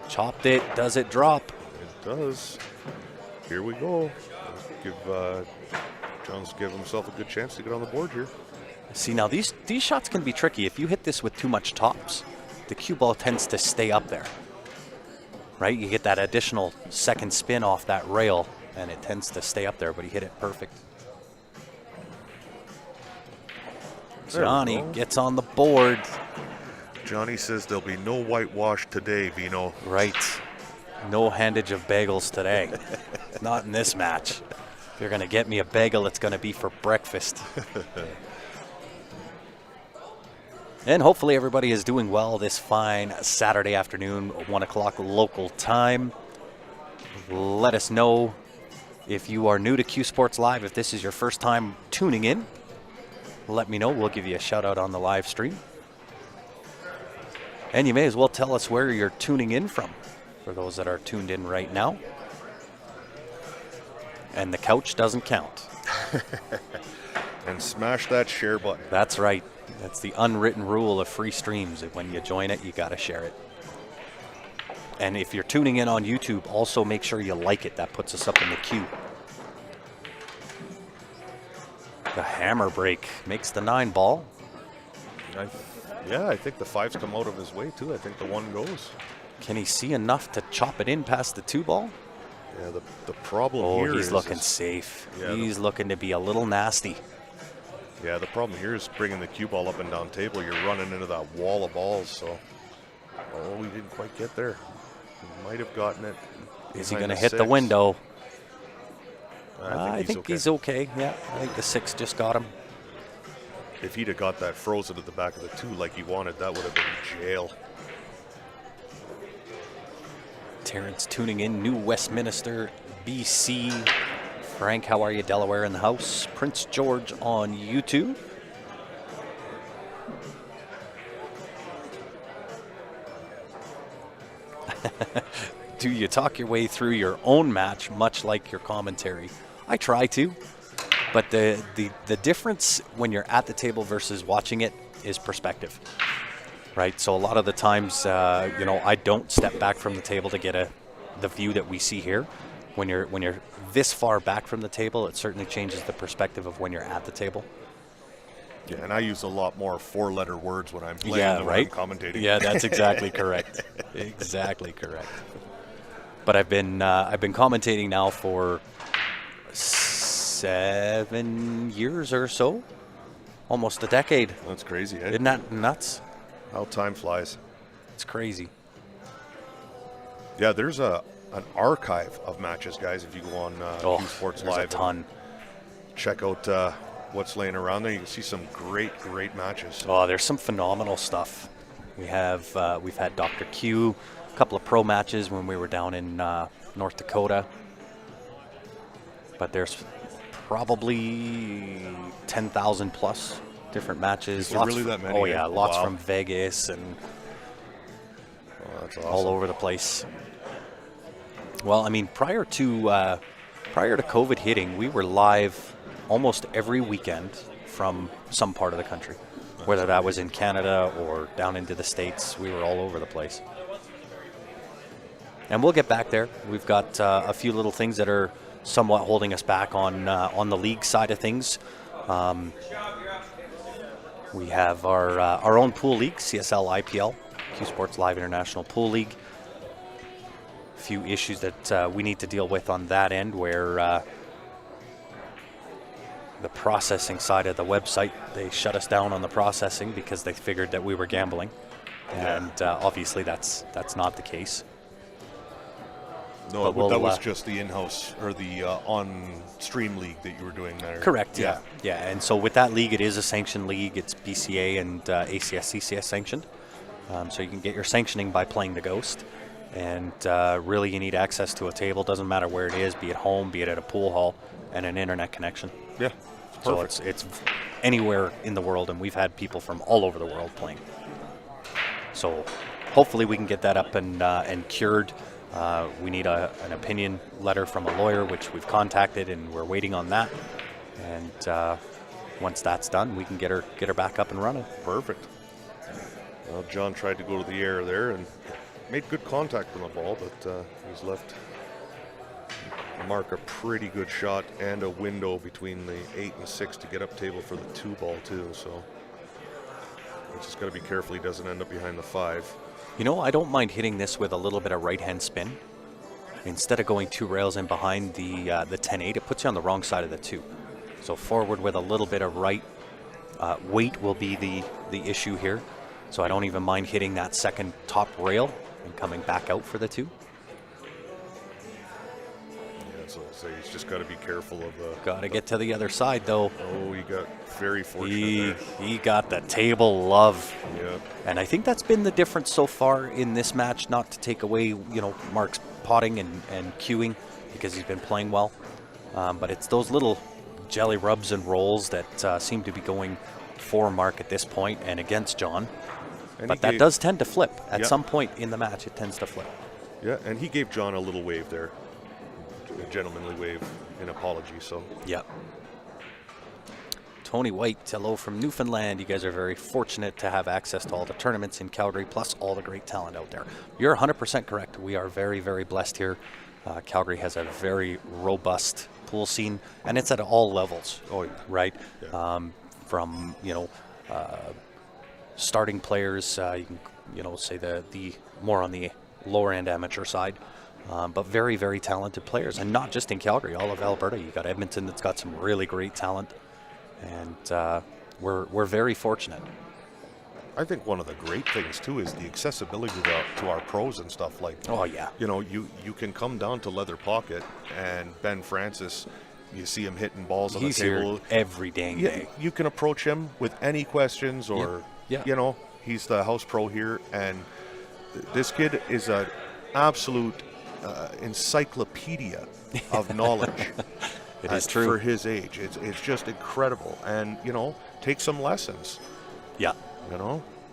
Chopped it. Does it drop? it does. Here we go. John's give himself a good chance to get on the board here. See, now these shots can be tricky. If you hit this with too much tops, the cue ball tends to stay up there. Right? You get that additional second spin off that rail, and it tends to stay up there, but he hit it perfect. There we Johnny go. gets on the board. Johnny says there'll be no whitewash today, Vino. Right. No handage of bagels today. Not in this match. If you're going to get me a bagel, it's going to be for breakfast. And hopefully everybody is doing well this fine Saturday afternoon, 1 o'clock local time. Let us know if you are new to Q Sports Live, if this is your first time tuning in. Let me know. We'll give you a shout out on the live stream. And you may as well tell us where you're tuning in from, for those that are tuned in right now. And the couch doesn't count. And smash that share button. That's right. That's the unwritten rule of free streams. When you join it, you got to share it. And if you're tuning in on YouTube, also make sure you like it. That puts us up in the queue. The hammer break makes the 9 ball. I think the 5's come out of his way too. I think the 1 goes. Can he see enough to chop it in past the 2 ball? Yeah, the problem Oh, here he's is looking safe. Yeah, He's looking to be a little nasty. Yeah, the problem here is bringing the cue ball up and down table. You're running into that wall of balls. So, we didn't quite get there. He might have gotten it. Is he behind going to hit the 6. window? I think he's okay. Yeah, I think the 6 just got him. If he'd have got that frozen at the back of the 2 like he wanted, that would have been jail. Terrence tuning in, New Westminster, BC. Frank, how are you? Delaware in the house. Prince George on YouTube. Do you talk your way through your own match, much like your commentary? I try to, but the difference when you're at the table versus watching it is perspective, right? So a lot of the times, I don't step back from the table to get the view that we see here. When you're this far back from the table, it certainly changes the perspective of when you're at the table. Yeah, and I use a lot more four-letter words when I'm playing Yeah, than right? when I'm commentating. Yeah, that's exactly correct. Exactly correct. But I've been commentating now for 7 years or so, almost a decade. That's crazy, eh? Isn't that nuts? How time flies. It's crazy. Yeah, there's an archive of matches, guys. If you go on Q Sports there's Live, a ton. check out what's laying around there. You can see some great matches. Oh, there's some phenomenal stuff. We've had Dr. Q, a couple of pro matches when we were down in North Dakota. But there's probably 10,000 plus different matches. Is there really that many? Oh yeah, lots Wow. from Vegas and That's awesome. all over the place. Well, I mean, prior to COVID hitting, we were live almost every weekend from some part of the country. Whether that was in Canada or down into the States, we were all over the place. And we'll get back there. We've got a few little things that are somewhat holding us back on the league side of things. We have our own pool league, CSL IPL, Q Sports Live International Pool League. A few issues that we need to deal with on that end, where the processing side of the website, they shut us down on the processing because they figured that we were gambling, and obviously that's not the case. No, But that we'll, was just the in-house or the on-stream league that you were doing there. Correct. Yeah. And so with that league, it is a sanctioned league. It's BCA and ACS, CCS sanctioned. So you can get your sanctioning by playing the Ghost. And really, you need access to a table. Doesn't matter where it is, be it home, be it at a pool hall, and an internet connection. Yeah. So it's anywhere in the world, and we've had people from all over the world playing. So hopefully we can get that up and cured. We need an opinion letter from a lawyer, which we've contacted, and we're waiting on that. And once that's done, we can get her back up and running. Perfect. Well, John tried to go to the air there and made good contact on the ball, but he's left Mark a pretty good shot and a window between the 8 and 6 to get up table for the 2 ball too. So he's just got to be careful he doesn't end up behind the 5. You know, I don't mind hitting this with a little bit of right-hand spin. Instead of going 2 rails in behind the 10-8, it puts you on the wrong side of the 2. So forward with a little bit of right weight will be the issue here. So I don't even mind hitting that second top rail and coming back out for the 2. Yeah, so he's just got to be careful of the. Got to get to the other side, though. Oh, he got very fortunate there. He got the table love. Yeah. And I think that's been the difference so far in this match, not to take away, Mark's potting and queuing because he's been playing well. But it's those little jelly rubs and rolls that seem to be going for Mark at this point and against John. And but that does tend to flip. At some point in the match, it tends to flip. Yeah, and he gave John a little wave there. A gentlemanly wave in apology, so. Yeah. Tony White, hello from Newfoundland. You guys are very fortunate to have access to all the tournaments in Calgary, plus all the great talent out there. You're 100% correct. We are very, very blessed here. Calgary has a very robust pool scene, and it's at all levels. Oh, yeah. Right? Yeah. From, starting players, you can, say the more on the lower end amateur side. But very, very talented players, and not just in Calgary, all of Alberta. You got Edmonton that's got some really great talent, and we're very fortunate. I think one of the great things too is the accessibility to our pros and stuff. Like, oh yeah, you can come down to Leather Pocket and Ben Francis. You see him hitting balls on the table here every dang day. You can approach him with any questions, or he's the house pro here, and this kid is an absolute encyclopedia of knowledge. It is true. For his age. It's just incredible. And, take some lessons, Yeah.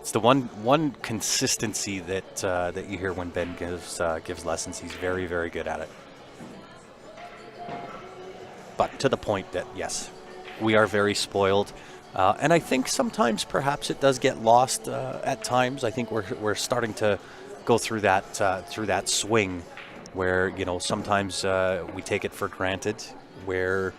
It's the one consistency that you hear when Ben gives lessons. He's very, very good at it. But to the point that, yes, we are very spoiled. And I think sometimes perhaps it does get lost at times. I think we're starting to go through that swing where, sometimes we take it for granted, where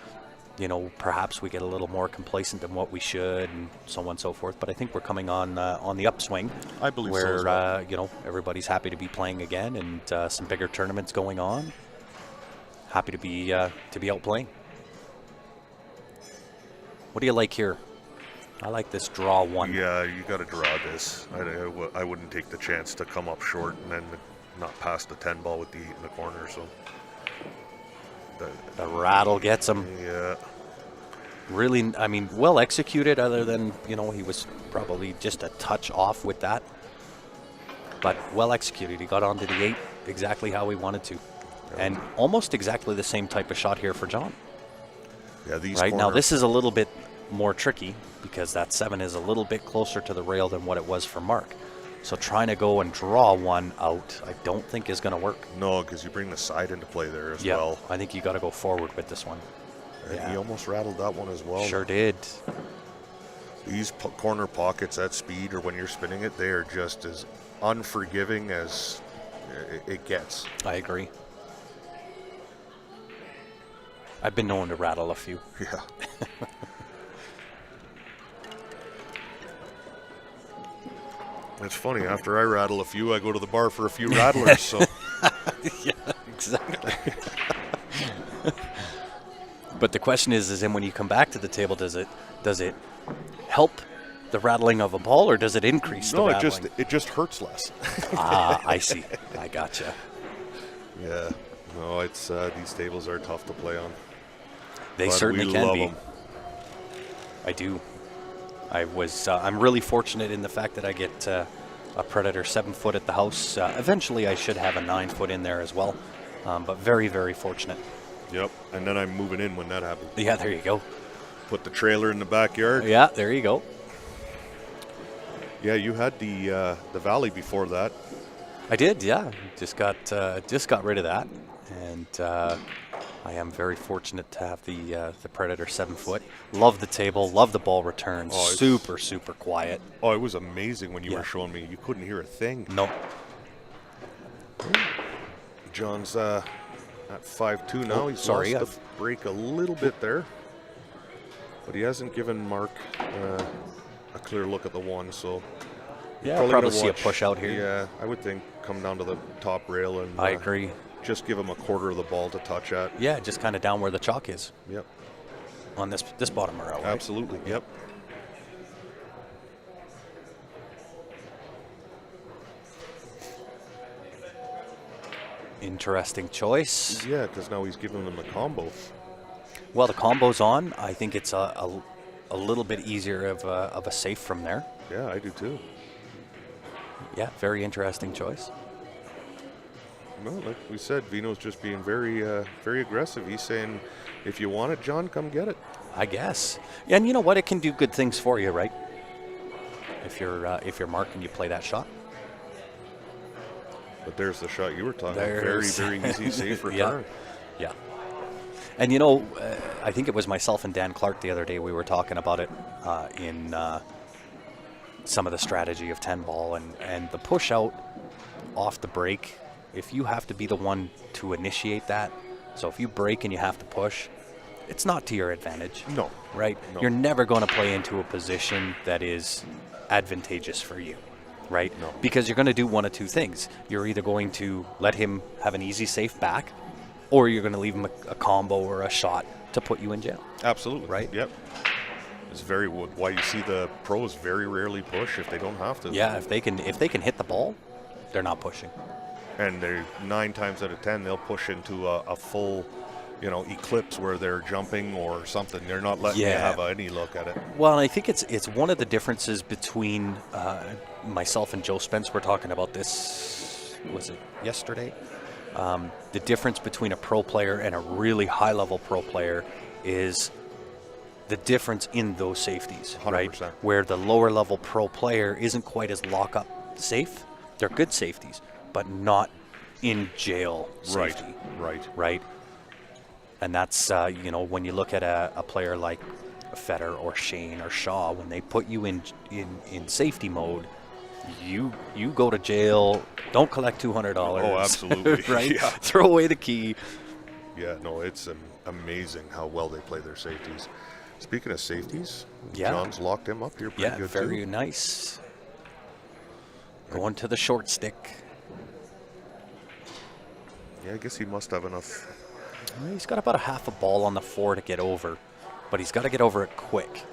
perhaps we get a little more complacent than what we should, and so on and so forth. But I think we're coming on the upswing. I believe where, so as well. Everybody's happy to be playing again, and some bigger tournaments going on. Happy to be out playing. What do you like here? I like this draw one. Yeah, you got to draw this. I wouldn't take the chance to come up short and then not pass the 10 ball with the 8 in the corner. So the rattle gets him. Yeah. Really, well executed, other than, he was probably just a touch off with that. But well executed. He got onto the 8 exactly how he wanted to. And almost exactly the same type of shot here for John. Yeah, these right now, this is a little bit more tricky because that 7 is a little bit closer to the rail than what it was for Mark. So trying to go and draw one out, I don't think is going to work. No, because you bring the side into play there as well. I think you got to go forward with this one. And he almost rattled that one as well. Sure did. These corner pockets at speed, or when you're spinning it, they are just as unforgiving as it gets. I agree. I've been known to rattle a few. Yeah. It's funny, after I rattle a few, I go to the bar for a few rattlers, so. Yeah, exactly. But the question is then when you come back to the table, does it help the rattling of a ball, or does it increase the rattling? No, it just hurts less. I see. I gotcha. Yeah. No, it's these tables are tough to play on. They but certainly we can love be. them. I do. I'm really fortunate in the fact that I get a Predator 7-foot at the house. Eventually, I should have a 9-foot in there as well. But very, very fortunate. Yep. And then I'm moving in when that happens. Yeah, there you go. Put the trailer in the backyard. Yeah, there you go. Yeah, you had the Valley before that. I did, yeah. Just got rid of that, and I am very fortunate to have the Predator 7-foot. Love the table, love the ball return. Super quiet. Oh, it was amazing when you were showing me. You couldn't hear a thing. No. John's at 5-2 now. He's lost the break a little bit there, but he hasn't given Mark a clear look at the 1. So yeah, probably see a push out here. Yeah, I would think come down to the top rail and. I agree. Just give him a quarter of the ball to touch at. Yeah, just kind of down where the chalk is. Yep. On this bottom rail. Right? Absolutely. Yep. Interesting choice. Yeah, because now he's giving them a combo. Well, the combo's on. I think it's a little bit easier of a safe from there. Yeah, I do too. Yeah, very interesting choice. No, like we said, Vino's just being very, very aggressive. He's saying, if you want it, John, come get it. I guess. Yeah, and you know what? It can do good things for you, right? If you're Mark and you play that shot. But there's the shot you were talking about. Very, very easy, safe return. Yeah. And I think it was myself and Dan Clark the other day. We were talking about it in some of the strategy of 10 ball and the push out off the break. If you have to be the one to initiate that, so if you break and you have to push, it's not to your advantage. No. Right? No. You're never going to play into a position that is advantageous for you. Right? No. Because you're going to do one of two things. You're either going to let him have an easy safe back, or you're going to leave him a combo or a shot to put you in jail. Absolutely. Right? Yep. It's very why you see the pros very rarely push if they don't have to. Yeah, if they can hit the ball, they're not pushing. And they're 9 times out of 10 they'll push into a full, eclipse where they're jumping or something. They're not letting you have any look at it. Well, and I think it's one of the differences between myself and Joe Spence. We're talking about this. Was it yesterday? The difference between a pro player and a really high-level pro player is the difference in those safeties, right? 100%. Where the lower-level pro player isn't quite as lock-up safe. They're good safeties, but not in jail safety. Right. And that's, when you look at a player like Fetter or Shane or Shaw, when they put you in safety mode, you go to jail. Don't collect $200. Oh, absolutely. Right? Yeah. Throw away the key. Yeah, no, it's amazing how well they play their safeties. Speaking of safeties, Yeah. John's locked him up here pretty good Very too. nice. Going to the short stick. Yeah, I guess he must have enough. He's got about a half a ball on the 4 to get over, but he's got to get over it quick.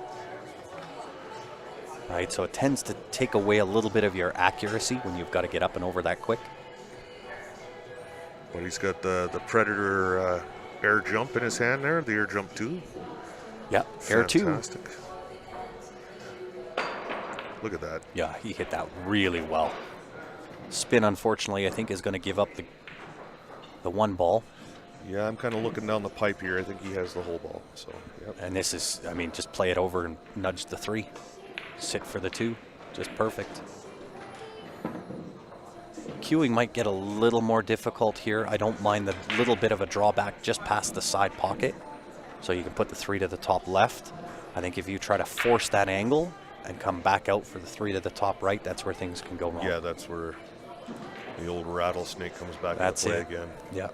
Right, so it tends to take away a little bit of your accuracy when you've got to get up and over that quick. But he's got the Predator air jump in his hand there, the air jump 2. Yeah, air 2. Fantastic. Look at that. Yeah, he hit that really well. Spin, unfortunately, I think is going to give up the 1 ball. Yeah, I'm kind of looking down the pipe here. I think he has the whole ball. So, yep. And this is, just play it over and nudge the 3. Sit for the 2. Just perfect. Queuing might get a little more difficult here. I don't mind the little bit of a drawback just past the side pocket. So you can put the 3 to the top left. I think if you try to force that angle and come back out for the 3 to the top right, that's where things can go wrong. Yeah, that's where the old rattlesnake comes back That's into play it. again. Yeah.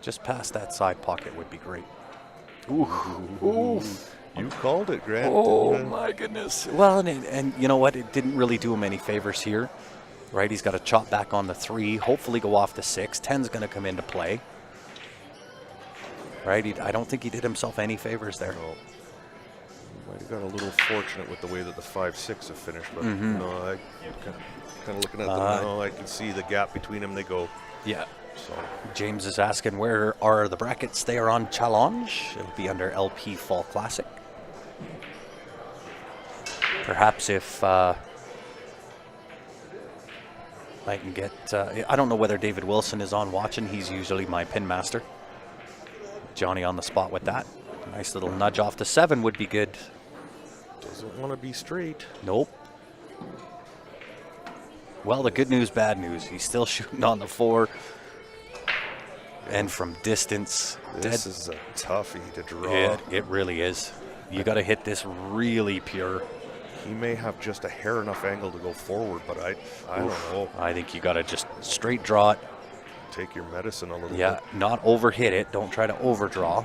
Just past that side pocket would be great. Ooh. You called it, Grant. Oh my goodness. Well, and you know what? It didn't really do him any favors here, right? He's got to chop back on the 3, hopefully go off the 6. 10's going to come into play, right? I don't think he did himself any favors there. No. Might have got a little fortunate with the way that the 5-6 have finished, but no, I kind of looking at them now. I can see the gap between them. They go. Yeah. So James is asking, where are the brackets? They are on Challenge. It'll be under LP Fall Classic. Perhaps if I can get, I don't know whether David Wilson is on watching. He's usually my pin master. Johnny on the spot with that. Nice little nudge off the 7 would be good. doesn't want to be straight. Nope. Well, the good news, bad news. He's still shooting on the 4. And from distance. This is a toughie to draw. It really is. You got to hit this really pure. He may have just a hair enough angle to go forward, but I don't know. I think you got to just straight draw it. Take your medicine a little Yeah, bit. not overhit it. Don't try to overdraw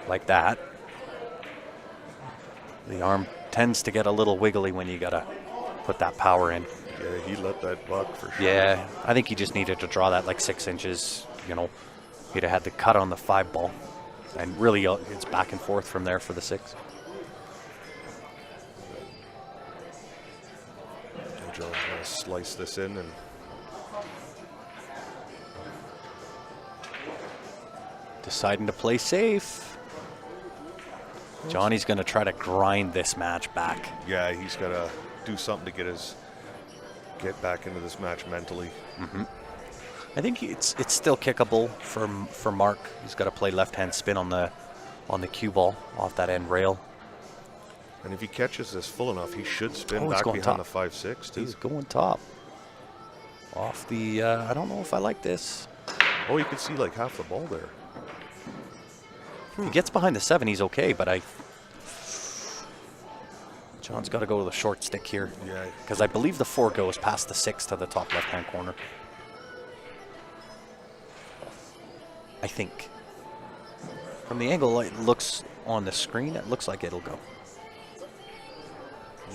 like that. The arm tends to get a little wiggly when you got to put that power in. Yeah, he let that buck for sure. Yeah, I think he just needed to draw that like 6 inches. He'd have had the cut on the 5 ball. And really, it's back and forth from there for the 6. And John's going to slice this in and Deciding to play safe. Johnny's going to try to grind this match back. yeah, he's got to do something to get back into this match mentally. I think it's still kickable for Mark. He's got to play left-hand spin on the cue ball off that end rail. And if he catches this full enough, he should spin he's back going behind top. the 5-6 too. He's going top. Off the, I don't know if I like this. Oh, you can see like half the ball there. If he gets behind the 7, he's okay, but John's got to go to the short stick here. Yeah. Because I believe the 4 goes past the 6 to the top left-hand corner. I think. From the angle it looks on the screen, it looks like it'll go.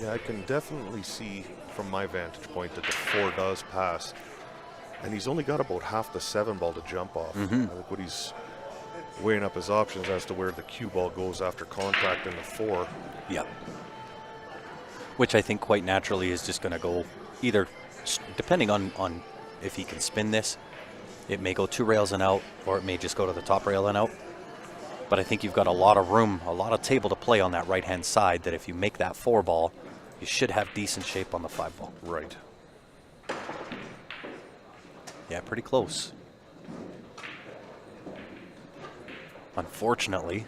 Yeah, I can definitely see from my vantage point that the 4 does pass. And he's only got about half the 7 ball to jump off. I think what he's weighing up his options as to where the cue ball goes after contact in the 4. Yeah. Which I think quite naturally is just going to go either, depending on if he can spin this, it may go 2 rails and out, or it may just go to the top rail and out. But I think you've got a lot of room, a lot of table to play on that right-hand side, that if you make that 4 ball, you should have decent shape on the 5 ball. Right. Yeah, pretty close. Unfortunately,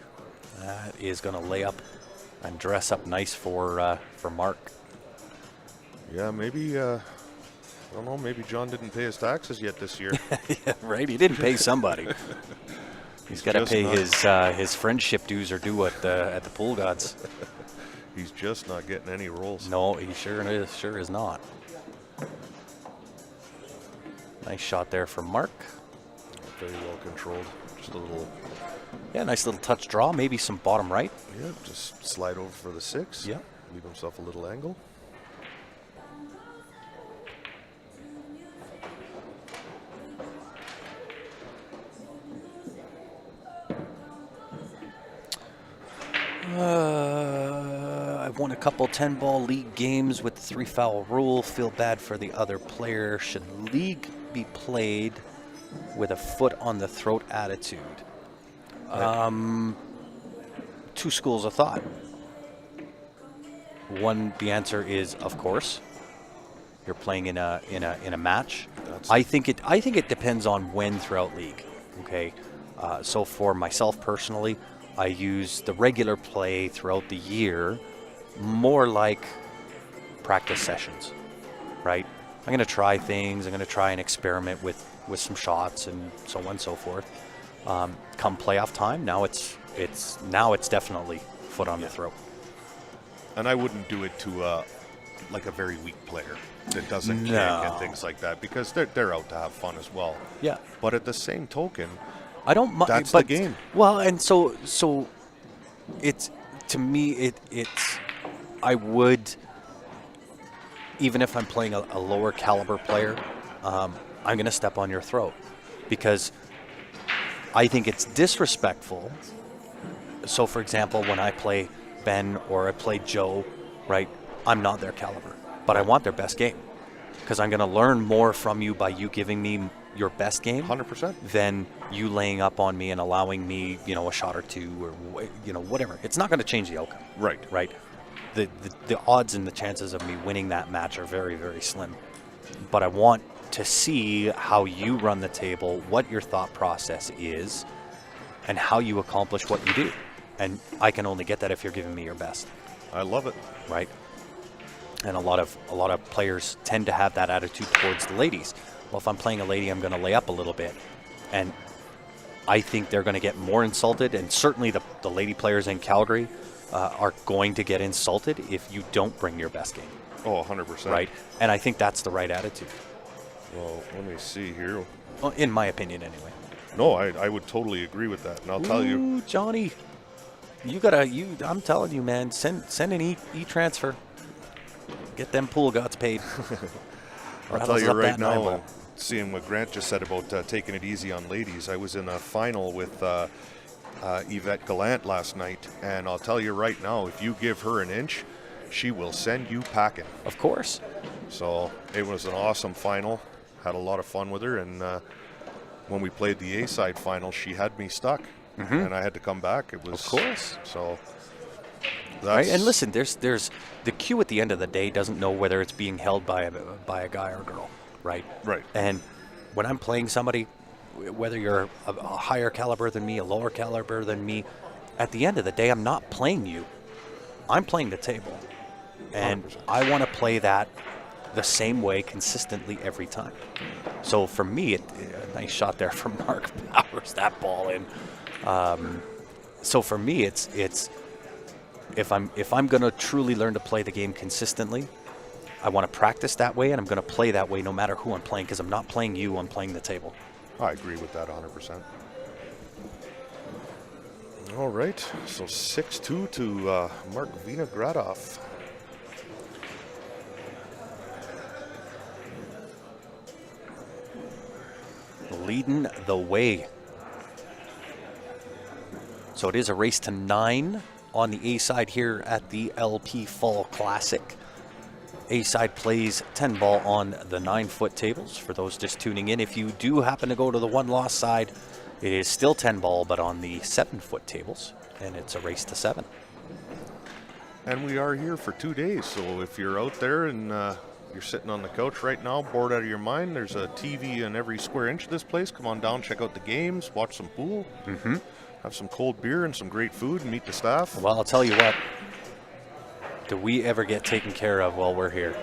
that is going to lay up and dress up nice for Mark. Yeah, maybe, I don't know, maybe John didn't pay his taxes yet this year. Yeah, right? He didn't pay somebody. He's got to just pay not- his friendship dues or due at the Pool Gods. He's just not getting any rolls. No, he sure is not. Nice shot there from Mark. Very well controlled. Just a little, Yeah, nice little touch draw, maybe some bottom right. yeah, just slide over for the 6. Yeah. Leave himself a little angle. I've won a couple 10-ball league games with the 3-foul rule. Feel bad for the other player. Should league be played with a foot on the throat attitude? Two schools of thought. One, the answer is, of course. You're playing in a match. I think it depends on when throughout league. Okay, so for myself personally, I use the regular play throughout the year more like practice sessions, right? I'm going to try things. I'm going to try and experiment with some shots and so on and so forth. Come playoff time, now it's definitely foot on the throat. And I wouldn't do it to like a very weak player that doesn't kick No. and things like that, because they're out to have fun as well. Yeah. But at the same token, I don't mind. That's the game. Well, and so it's, to me, it's I would, even if I'm playing a lower caliber player, I'm going to step on your throat, because I think it's disrespectful. So, for example, when I play Ben or I play Joe, right, I'm not their caliber, but I want their best game, because I'm going to learn more from you by you giving me your best game 100%. than you laying up on me and allowing me, a shot or two or, whatever. It's not going to change the outcome. Right. Right. The odds and the chances of me winning that match are very, very slim. But I want to see how you run the table, what your thought process is, and how you accomplish what you do. And I can only get that if you're giving me your best. I love it. Right? And a lot of players tend to have that attitude towards the ladies. Well, if I'm playing a lady, I'm going to lay up a little bit. And I think they're going to get more insulted, and certainly the lady players in Calgary are going to get insulted if you don't bring your best game. Oh, 100%. Right? And I think that's the right attitude. Well, let me see here. Well, in my opinion, anyway. No, I would totally agree with that. And I'll tell you, Ooh, Johnny, I'm telling you, man, send an e-transfer. Get them Pool Gods paid. I'll tell you right now, seeing what Grant just said about taking it easy on ladies, I was in a final with Yvette Gallant last night, and I'll tell you right now, if you give her an inch, she will send you packing. Of course. So it was an awesome final. Had a lot of fun with her, and when we played the A-side final, she had me stuck, and I had to come back. It was, Of course. So Right? And listen, there's the cue at the end of the day doesn't know whether it's being held by a guy or a girl, right? Right. And when I'm playing somebody, whether you're a higher caliber than me, a lower caliber than me, at the end of the day, I'm not playing you. I'm playing the table. And 100%. I want to play that the same way consistently every time. So for me, a nice shot there from Mark Powers, that ball in. So for me, it's if I'm going to truly learn to play the game consistently, I want to practice that way, and I'm going to play that way no matter who I'm playing, because I'm not playing you, I'm playing the table. I agree with that 100%. All right, so 6-2 to Mark Vinogradov. Leading the way. So it is a race to 9 on the A side here at the LP Fall Classic. A side plays 10 ball on the 9-foot tables. For those just tuning in, if you do happen to go to the 1-loss side, it is still 10 ball, but on the 7-foot tables, and it's a race to 7. And we are here for 2 days, so if you're out there and you're sitting on the couch right now, bored out of your mind, there's a TV in every square inch of this place. Come on down, check out the games, watch some pool, have some cold beer and some great food, and meet the staff. Well, I'll tell you what. Do we ever get taken care of while we're here?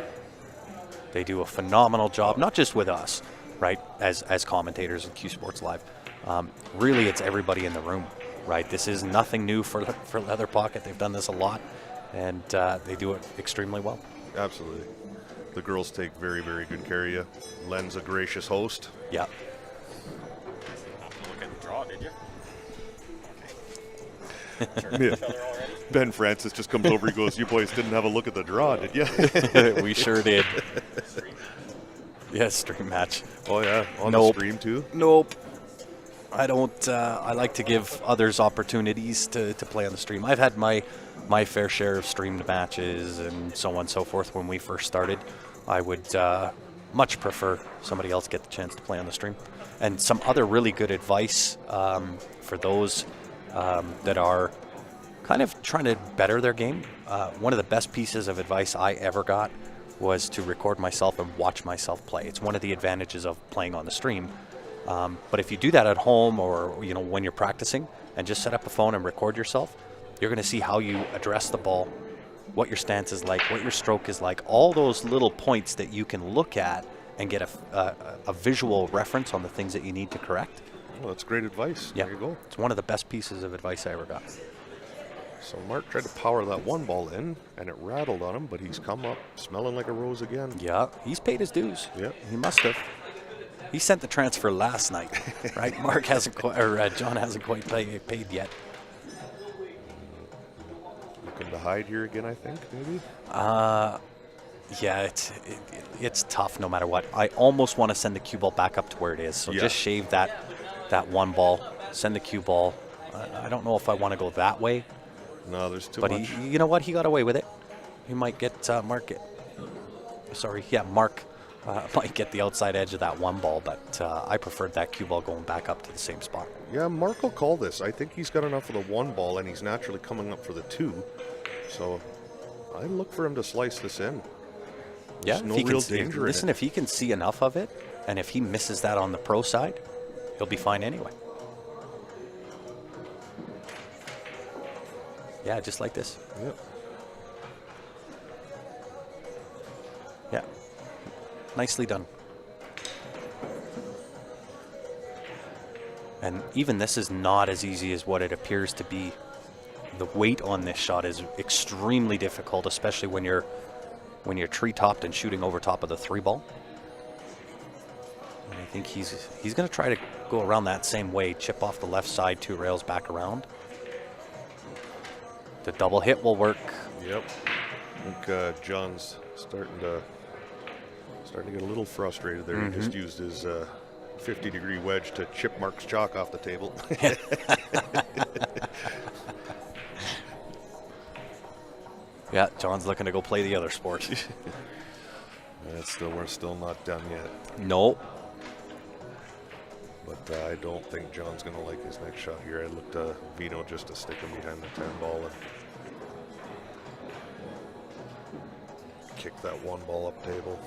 They do a phenomenal job, not just with us, right, as commentators in Q Sports Live. Really, it's everybody in the room, right? This is nothing new for Leather Pocket. They've done this a lot, and they do it extremely well. Absolutely. The girls take very, very good care of you. Len's a gracious host. Yeah. Look at the draw, did you? Ben Francis just comes over. He goes, "You boys didn't have a look at the draw, did you?" We sure did. Yes, stream match. Oh yeah, on Nope. the stream too. Nope. I don't. I like to give others opportunities to play on the stream. I've had my fair share of streamed matches and so on and so forth when we first started. I would much prefer somebody else get the chance to play on the stream. And some other really good advice for those that are kind of trying to better their game. One of the best pieces of advice I ever got was to record myself and watch myself play. It's one of the advantages of playing on the stream. But if you do that at home or when you're practicing and just set up a phone and record yourself, you're going to see how you address the ball, what your stance is like, what your stroke is like, all those little points that you can look at and get a visual reference on the things that you need to correct. Well, that's great advice. Yeah. There you go. It's one of the best pieces of advice I ever got. So Mark tried to power that one ball in, and it rattled on him, but he's come up smelling like a rose again. Yeah, he's paid his dues. Yeah. He must have. He sent the transfer last night, right? Mark hasn't quite, or John hasn't quite paid yet. Looking to hide here again, I think, maybe? Yeah, it's tough no matter what. I almost want to send the cue ball back up to where it is. So Yeah. just shave that one ball, send the cue ball. I don't know if I want to go that way, No, there's too but much. you know what? He got away with it. He might get Mark might get the outside edge of that one ball, but I preferred that cue ball going back up to the same spot. Yeah, Mark will call this. I think he's got enough of the one ball, and he's naturally coming up for the two. So I look for him to slice this in. There's no real danger in listen, it. if he can see enough of it, and if he misses that on the pro side, he'll be fine anyway. Yeah, just like this. Yep. Yeah. Nicely done. And even this is not as easy as what it appears to be. The weight on this shot is extremely difficult, especially when you're tree-topped and shooting over top of the three ball. And I think he's going to try to go around that same way, chip off the left side, 2 rails back around. The double hit will work. Yep. I think John's starting to get a little frustrated there. He just used his 50-degree wedge to chip Mark's chalk off the table. Yeah, John's looking to go play the other sport. We're still not done yet. No. But I don't think John's going to like his next shot here. I looked to Vino just to stick him behind the 10 ball and kick that one ball up table.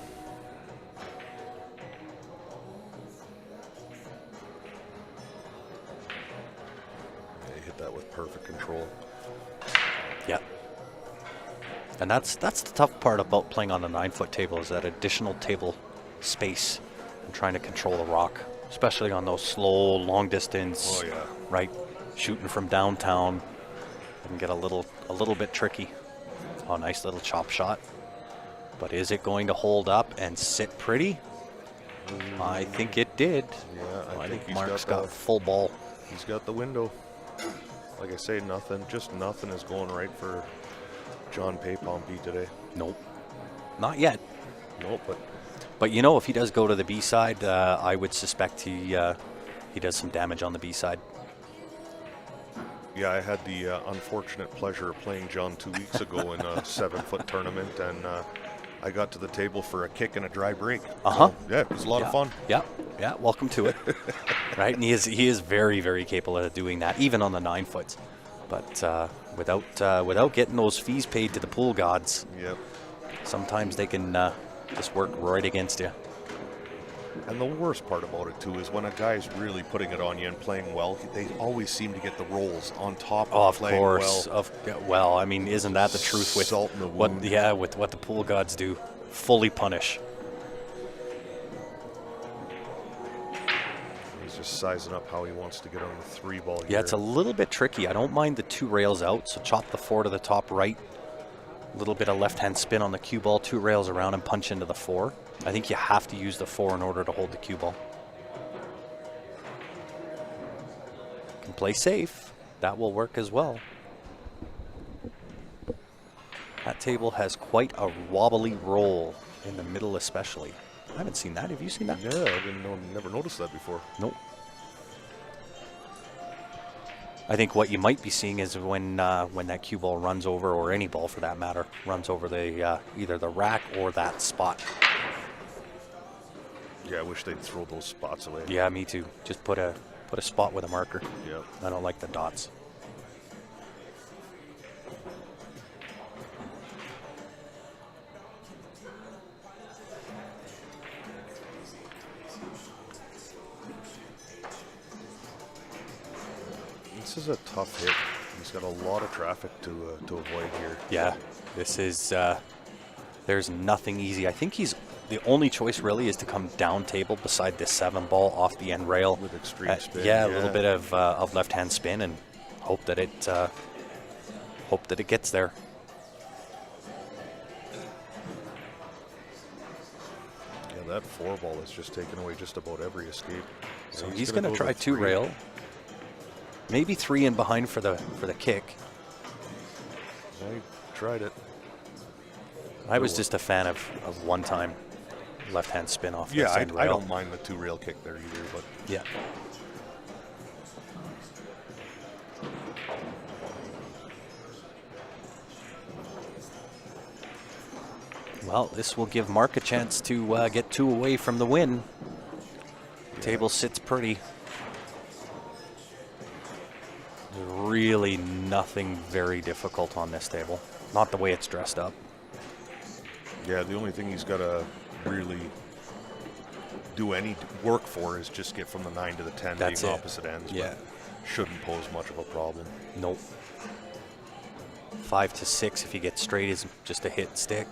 Yeah, he hit that with perfect control. Yeah. And that's the tough part about playing on the 9-foot table, is that additional table space and trying to control the rock, especially on those slow, long distance. Oh, yeah. Right, shooting from downtown can get a little bit tricky. Oh, nice little chop shot. But is it going to hold up and sit pretty? I think it did. Yeah, I think he's Mark's got got full ball. He's got the window. Like I say, nothing is going right for John Paypompey today. Nope, not yet. Nope, But if he does go to the B side, I would suspect he does some damage on the B side. yeah, I had the unfortunate pleasure of playing John 2 weeks ago in a 7-foot tournament, and I got to the table for a kick and a dry break. So, yeah, it was a lot of fun. Yeah, welcome to it. Right, and he is very, very capable of doing that, even on the 9-foots. But without getting those fees paid to the pool gods, Yep. sometimes they can just work right against you. And the worst part about it too is when a guy's really putting it on you and playing well, they always seem to get the rolls on top of Of playing course, well. well, I mean, isn't that the truth with Salt in the what? wound. Yeah, with what the pool gods do, fully punish. He's just sizing up how he wants to get on the 3-ball. Yeah, it's a little bit tricky. I don't mind the 2 rails out, so chop the 4 to the top right. A little bit of left-hand spin on the cue ball, 2 rails around and punch into the 4. I think you have to use the 4 in order to hold the cue ball. Can play safe. That will work as well. That table has quite a wobbly roll in the middle especially. I haven't seen that. Have you seen that? Yeah, I never noticed that before. Nope. I think what you might be seeing is when that cue ball runs over, or any ball for that matter, runs over the either the rack or that spot. Yeah, I wish they'd throw those spots away. Yeah, me too. Just put a spot with a marker. Yeah. I don't like the dots. This is a tough hit. He's got a lot of traffic to avoid here. Yeah, this is. There's nothing easy. I think the only choice really is to come down table beside this 7 ball off the end rail With extreme spin, Yeah, a yeah. little bit of left hand spin and hope that it gets there. Yeah, that 4-ball has just taken away just about every escape. So Yeah, he's going to go try the 2 3. rail, maybe 3 in behind for the kick. I tried it. I was just a fan of one time left hand spin off Yeah, this end I rail. don't mind the 2 rail kick there either, but Yeah. Well, this will give Mark a chance to get 2 away from the win. Table sits pretty. There's really nothing very difficult on this table. Not the way it's dressed up. yeah, the only thing he's got to really do any work for is just get from the 9 to the 10 That's being it. opposite ends. Yeah. But shouldn't pose much of a problem. Nope. 5 to 6 if you get straight is just a hit stick.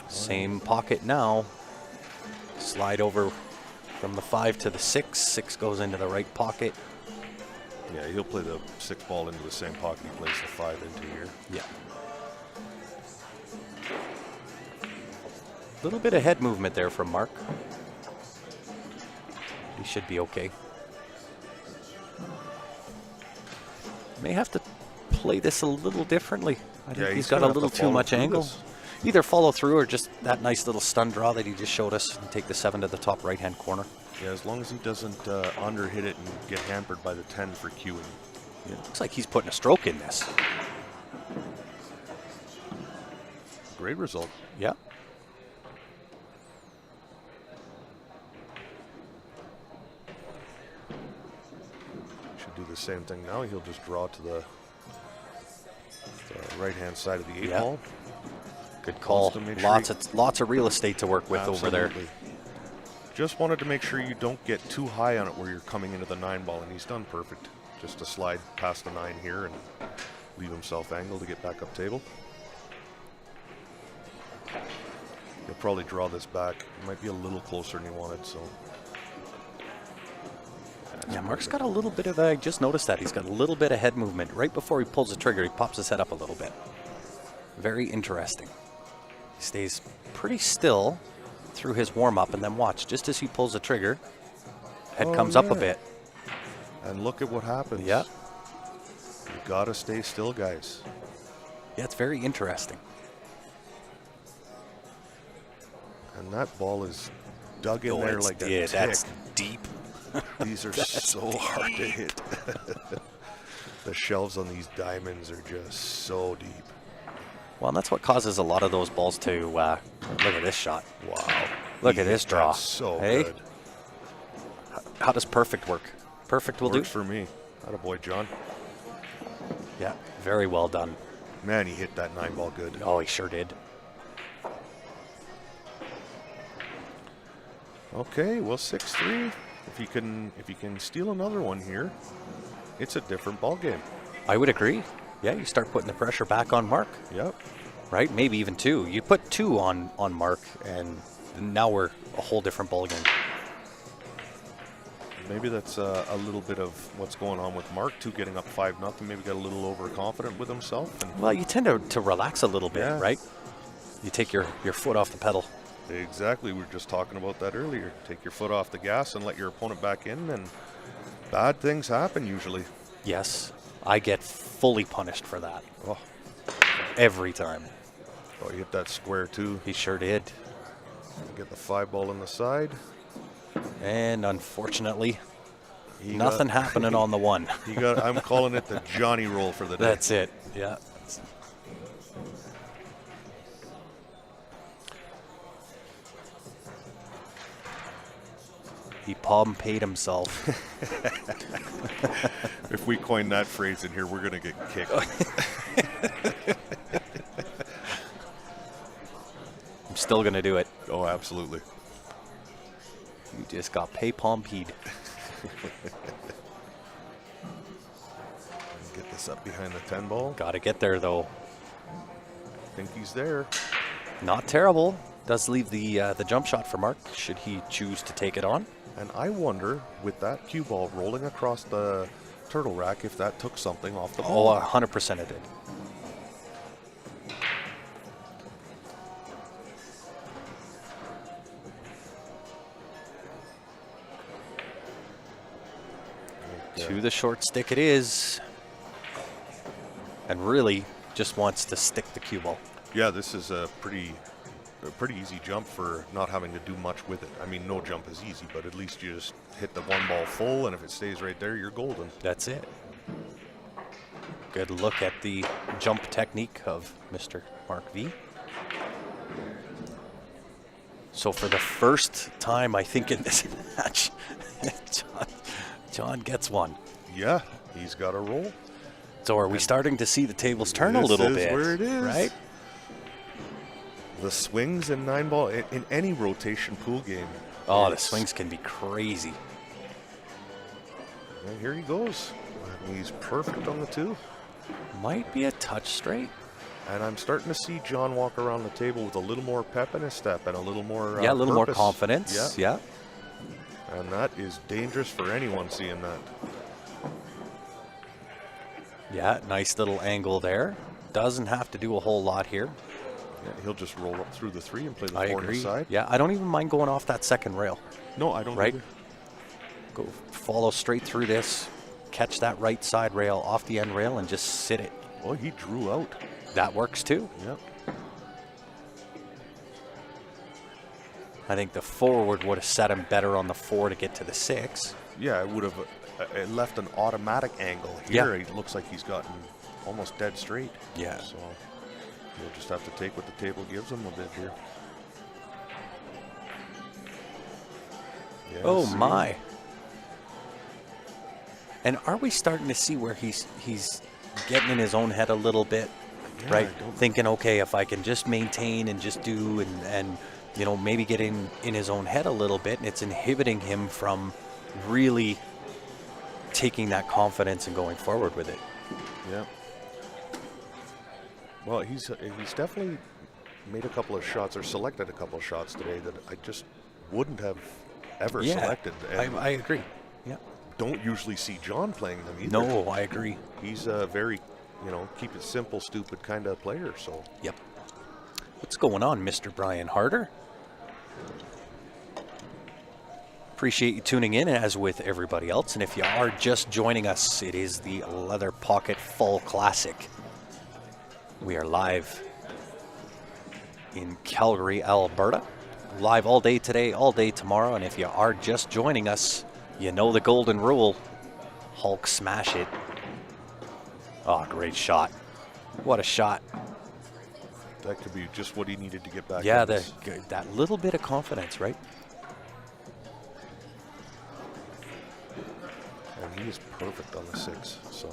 Same pocket now. Slide over from the 5 to the 6. 6 goes into the right pocket. Yeah, he'll play the 6-ball into the same pocket he plays the 5 into here. Yeah. Little bit of head movement there from Mark. He should be okay. May have to play this a little differently. I think he's got a gonna have little to too follow much through angle. this. Either follow through or just that nice little stun draw that he just showed us and take the 7 to the top right-hand corner. Yeah, as long as he doesn't underhit it and get hampered by the 10 for queuing. It looks like he's putting a stroke in this. Great result. Yeah. Should do the same thing now. He'll just draw to the right-hand side of the 8 Yeah. ball. Good call. to make sure Lots of real estate to work with over there. Absolutely. Just wanted to make sure you don't get too high on it where you're coming into the 9 ball, and he's done perfect. Just to slide past the 9 here and leave himself angled to get back up table. He'll probably draw this back. It might be a little closer than he wanted, so. Yeah, Mark's got a little bit of I just noticed that. He's got a little bit of head movement. Right before he pulls the trigger, he pops his head up a little bit. Very interesting. He stays pretty still through his warm-up, and then watch, just as he pulls the trigger, head comes up a yeah. bit. And look at what happens. Yeah. You gotta stay still, guys. Yeah, it's very interesting. And that ball is dug in Oh, there it's- like a yeah, tick. that's deep. These are so hard to hit. The shelves on these diamonds are just so deep. Well, and that's what causes a lot of those balls to, look at this shot. Wow. Look He at this hit that draw. So Hey? good. How does perfect work? Perfect will Works do. for me. Attaboy, John. Yeah, very well done. Man, he hit that 9 ball good. Oh, he sure did. Okay, well 6-3. If you can steal another one here, it's a different ball game. I would agree. Yeah, you start putting the pressure back on Mark, Yep. right? Maybe even 2. You put 2 on Mark, and now we're a whole different ball game. Maybe that's a little bit of what's going on with Mark too, getting up 5-0. Maybe got a little overconfident with himself. And Well, you tend to relax a little bit, Yeah. right? You take your foot off the pedal. exactly, we were just talking about that earlier. Take your foot off the gas and let your opponent back in, and bad things happen usually. Yes, I get fully punished for that Oh, every time. oh, you hit that square too. He sure did. Get the 5 ball in the side. And unfortunately, He nothing got, happening on the 1. He got. I'm calling it the Johnny roll for the day. That's it. Yeah. He palm paid himself. If we coin that phrase in here, we're gonna get kicked. I'm still going to do it. Oh, absolutely. You just got pay palm peed. Get this up behind the 10 ball. Got to get there, though. I think he's there. Not terrible. Does leave the jump shot for Mark, should he choose to take it on. And I wonder, with that cue ball rolling across the turtle rack, if that took something off the ball. Oh, 100% it did. To the short stick it is. And really just wants to stick the cue ball. Yeah, this is a pretty easy jump for not having to do much with it. I mean, no jump is easy, but at least you just hit the 1 ball full, and if it stays right there, you're golden. That's it. Good look at the jump technique of Mr. Mark V. So for the first time, I think, in this match, John gets one. Yeah, he's got a roll. So are we starting to see the tables turn a This little is bit? where it is. Right? The swings in 9 ball in any rotation pool game. Oh, the it's- swings can be crazy. And here he goes. And he's perfect on the 2. Might be a touch straight. And I'm starting to see John walk around the table with a little more pep in his step and a little more Yeah, a little more purpose. confidence. Yeah. And that is dangerous for anyone seeing that. Yeah, nice little angle there. Doesn't have to do a whole lot here. Yeah, he'll just roll up through the 3 and play the I 4 on the agree. side. Yeah, I don't even mind going off that second rail. No, I don't. Right? Either. Go follow straight through this, catch that right side rail off the end rail and just sit it. Well, he drew out. That works too. Yep. I think the forward would have set him better on the 4 to get to the 6. Yeah, it would have it left an automatic angle. Yeah. Here, it looks like he's gotten almost dead straight. Yeah. So he'll just have to take what the table gives him a bit here. Yeah, Oh see? my. And are we starting to see where he's getting in his own head a little bit, Yeah, right? I don't- Thinking, okay, if I can just maintain and just do and you know, maybe get in his own head a little bit, and it's inhibiting him from really taking that confidence and going forward with it. Yeah. Well, he's definitely made a couple of shots or selected a couple of shots today that I just wouldn't have ever selected. And I agree. Yeah. don't usually see John playing them either. No, I agree. He's a very, keep it simple, stupid kind of player. So Yep. What's going on, Mr. Brian Harder? Appreciate you tuning in, as with everybody else. And if you are just joining us, it is the Leather Pocket Fall Classic. We are live in Calgary, Alberta. Live all day today, all day tomorrow. And if you are just joining us, you know the golden rule. Hulk smash it. Oh, great shot. What a shot. that could be just what he needed to get back. Yeah, in this. that little bit of confidence, right? And he is perfect on the 6. So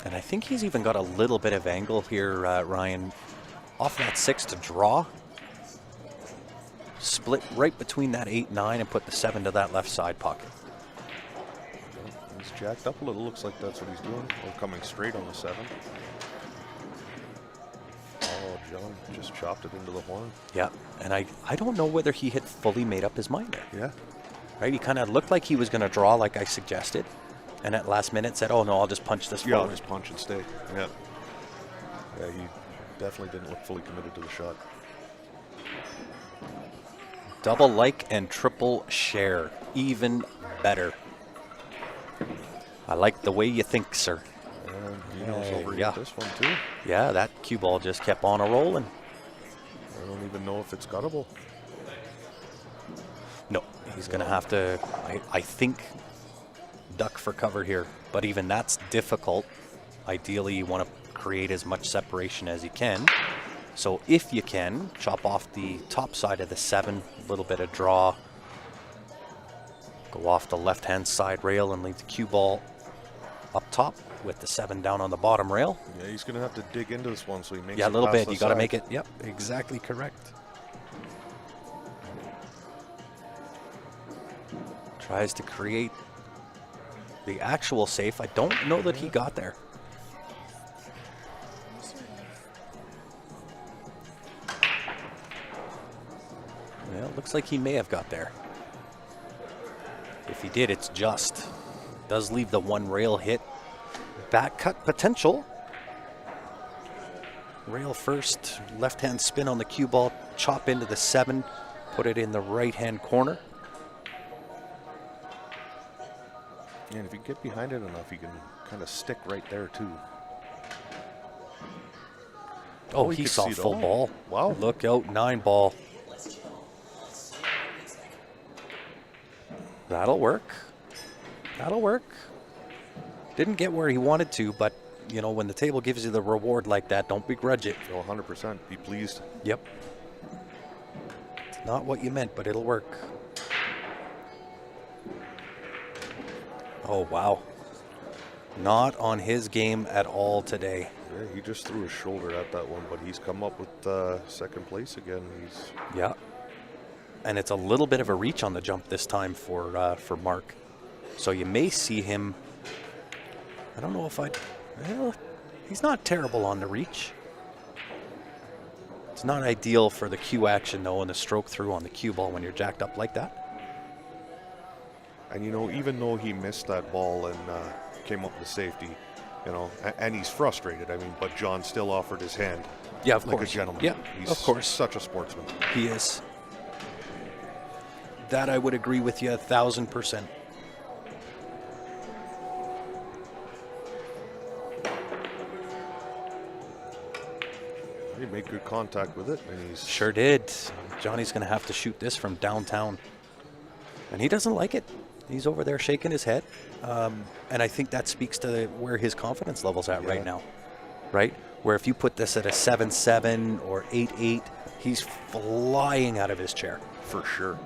And I think he's even got a little bit of angle here, Ryan, off that 6 to draw. Split right between that 8-9 and put the 7 to that left side pocket. He's jacked up a little. Looks like that's what he's doing. Or coming straight on the 7. Oh, John just chopped it into the horn. Yeah, and I don't know whether he had fully made up his mind there. Yeah. Right, he kind of looked like he was going to draw like I suggested. And at last minute said, oh no, I'll just punch this Yeah, I'll forward. just punch and stay. Yeah. Yeah, he definitely didn't look fully committed to the shot. Double like and triple share. Even better. I like the way you think, sir. And Dino's over yeah. this one too. Yeah, that cue ball just kept on a rolling. I don't even know if it's guttable. No, he's going to have to, I think, duck for cover here. But even that's difficult. Ideally, you want to create as much separation as you can. So if you can, chop off the top side of the 7, a little bit of draw. Go off the left-hand side rail and leave the cue ball up top with the 7 down on the bottom rail. Yeah, he's going to have to dig into this one so he makes Yeah, a it little past bit. the You got to side. make it. Yep, exactly correct. Tries to create the actual safe. I don't know that he got there. Well, it looks like he may have got there. If he did, it's just. Does leave the one rail hit. Back cut potential. Rail first, left-hand spin on the cue ball, chop into the 7, put it in the right-hand corner. And if you get behind it enough, you can kind of stick right there too. Oh, you he could saw see the- full oh, ball. wow. Look out, 9 ball. That'll work. That'll work. Didn't get where he wanted to, but, you know, when the table gives you the reward like that, don't begrudge it. Oh, 100%. Be pleased. Yep. It's not what you meant, but it'll work. Oh, wow. Not on his game at all today. Yeah, he just threw his shoulder at that one, but he's come up with second place again. He's Yeah. And it's a little bit of a reach on the jump this time for Mark. So you may see him. I don't know if well, he's not terrible on the reach. It's not ideal for the cue action, though, and the stroke through on the cue ball when you're jacked up like that. And, you know, even though he missed that ball and came up with safety, you know, and he's frustrated, I mean, but John still offered his hand. Yeah, of like course. a gentleman. Yeah, He's of course. such a sportsman. He is. That I would agree with you 1,000%. He made good contact with it, and he's Sure did. Johnny's going to have to shoot this from downtown. And he doesn't like it. He's over there shaking his head. And I think that speaks to where his confidence level's at right now. Right? Where if you put this at a 7-7 or 8-8, he's flying out of his chair. for sure.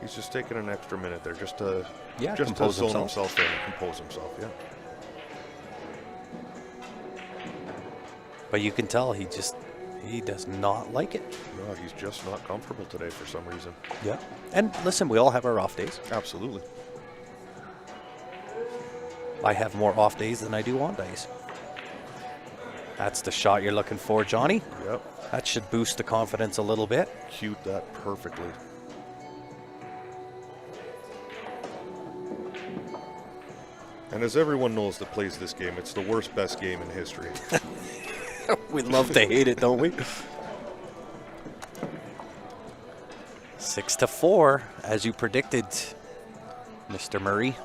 He's just taking an extra minute there just to compose zone himself. himself in and compose himself. Yeah. But you can tell he does not like it. No, he's just not comfortable today for some reason. Yeah. And listen, we all have our off days. Absolutely. I have more off days than I do on days. That's the shot you're looking for, Johnny. Yep. That should boost the confidence a little bit. Cued that perfectly. And as everyone knows that plays this game, it's the worst best game in history. We love to hate it, don't we? 6-4, as you predicted, Mr. Murray.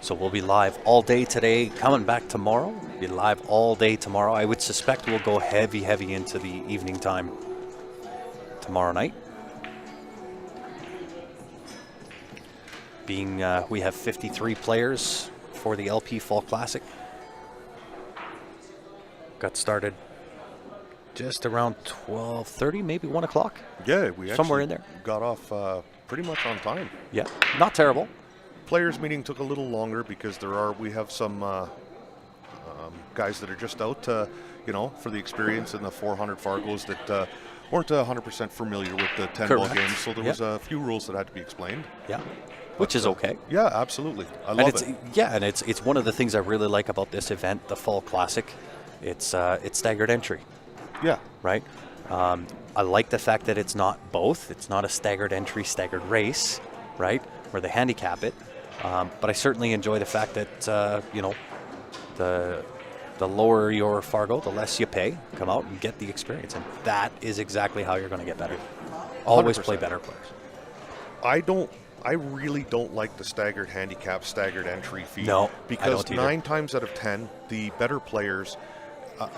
So we'll be live all day today, coming back tomorrow. Be live all day tomorrow. I would suspect we'll go heavy into the evening time tomorrow night. Being we have 53 players for the LP Fall Classic. Got started just around 12:30, maybe 1 o'clock. Yeah, we Somewhere actually in there. got off pretty much on time. Yeah, not terrible. Players meeting took a little longer because we have some guys that are just out, for the experience in the 400 Fargos that weren't 100% familiar with the 10-ball Correct. games. So there Yep. was a few rules that had to be explained. Yeah, which is okay. Yeah, absolutely. I And love it's it. yeah, and it's one of the things I really like about this event, the Fall Classic. It's staggered entry, Yeah, right? I like the fact that it's not both. It's not a staggered entry, staggered race, right? Where they handicap it. But I certainly enjoy the fact that the lower your Fargo, the less you pay. Come out and get the experience, and that is exactly how you're going to get better. Always play 100%. better players. I really don't like the staggered handicap, staggered entry fee. No, I because don't either. 9 times out of 10, the better players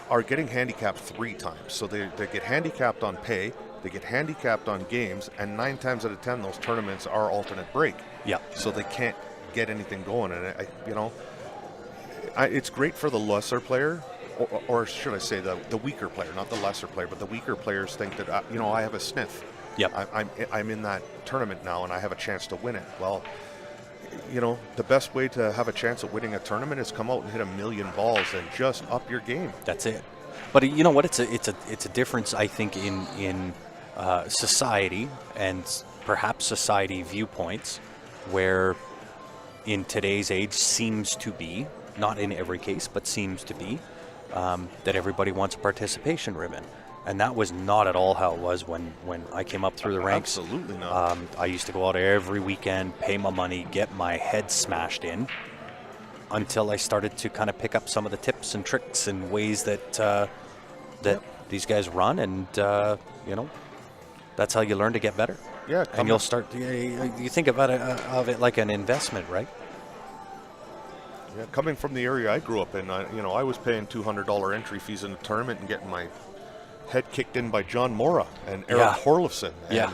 are getting handicapped 3 times. So they get handicapped on pay, they get handicapped on games, and 9 times out of 10, those tournaments are alternate break. Yeah. So they can't get anything going, and it's great for the lesser player, or should I say the weaker player, not the lesser player, but the weaker players think that I have a sniff. Yep. I'm in that tournament now, and I have a chance to win it. Well, the best way to have a chance at winning a tournament is come out and hit 1,000,000 balls and just up your game. That's it. But you know what? It's a difference, I think, in society and perhaps society viewpoints, where in today's age seems to be, not in every case, but seems to be, that everybody wants a participation ribbon. And that was not at all how it was when I came up through the ranks. Absolutely not. I used to go out every weekend, pay my money, get my head smashed in, until I started to kind of pick up some of the tips and tricks and ways that these guys run, and that's how you learn to get better. Yeah, And you'll start. You think about it like an investment, right? Yeah, coming from the area I grew up in, I was paying $200 entry fees in the tournament and getting my head kicked in by John Mora and Eric Yeah. Horlifson. And, Yeah.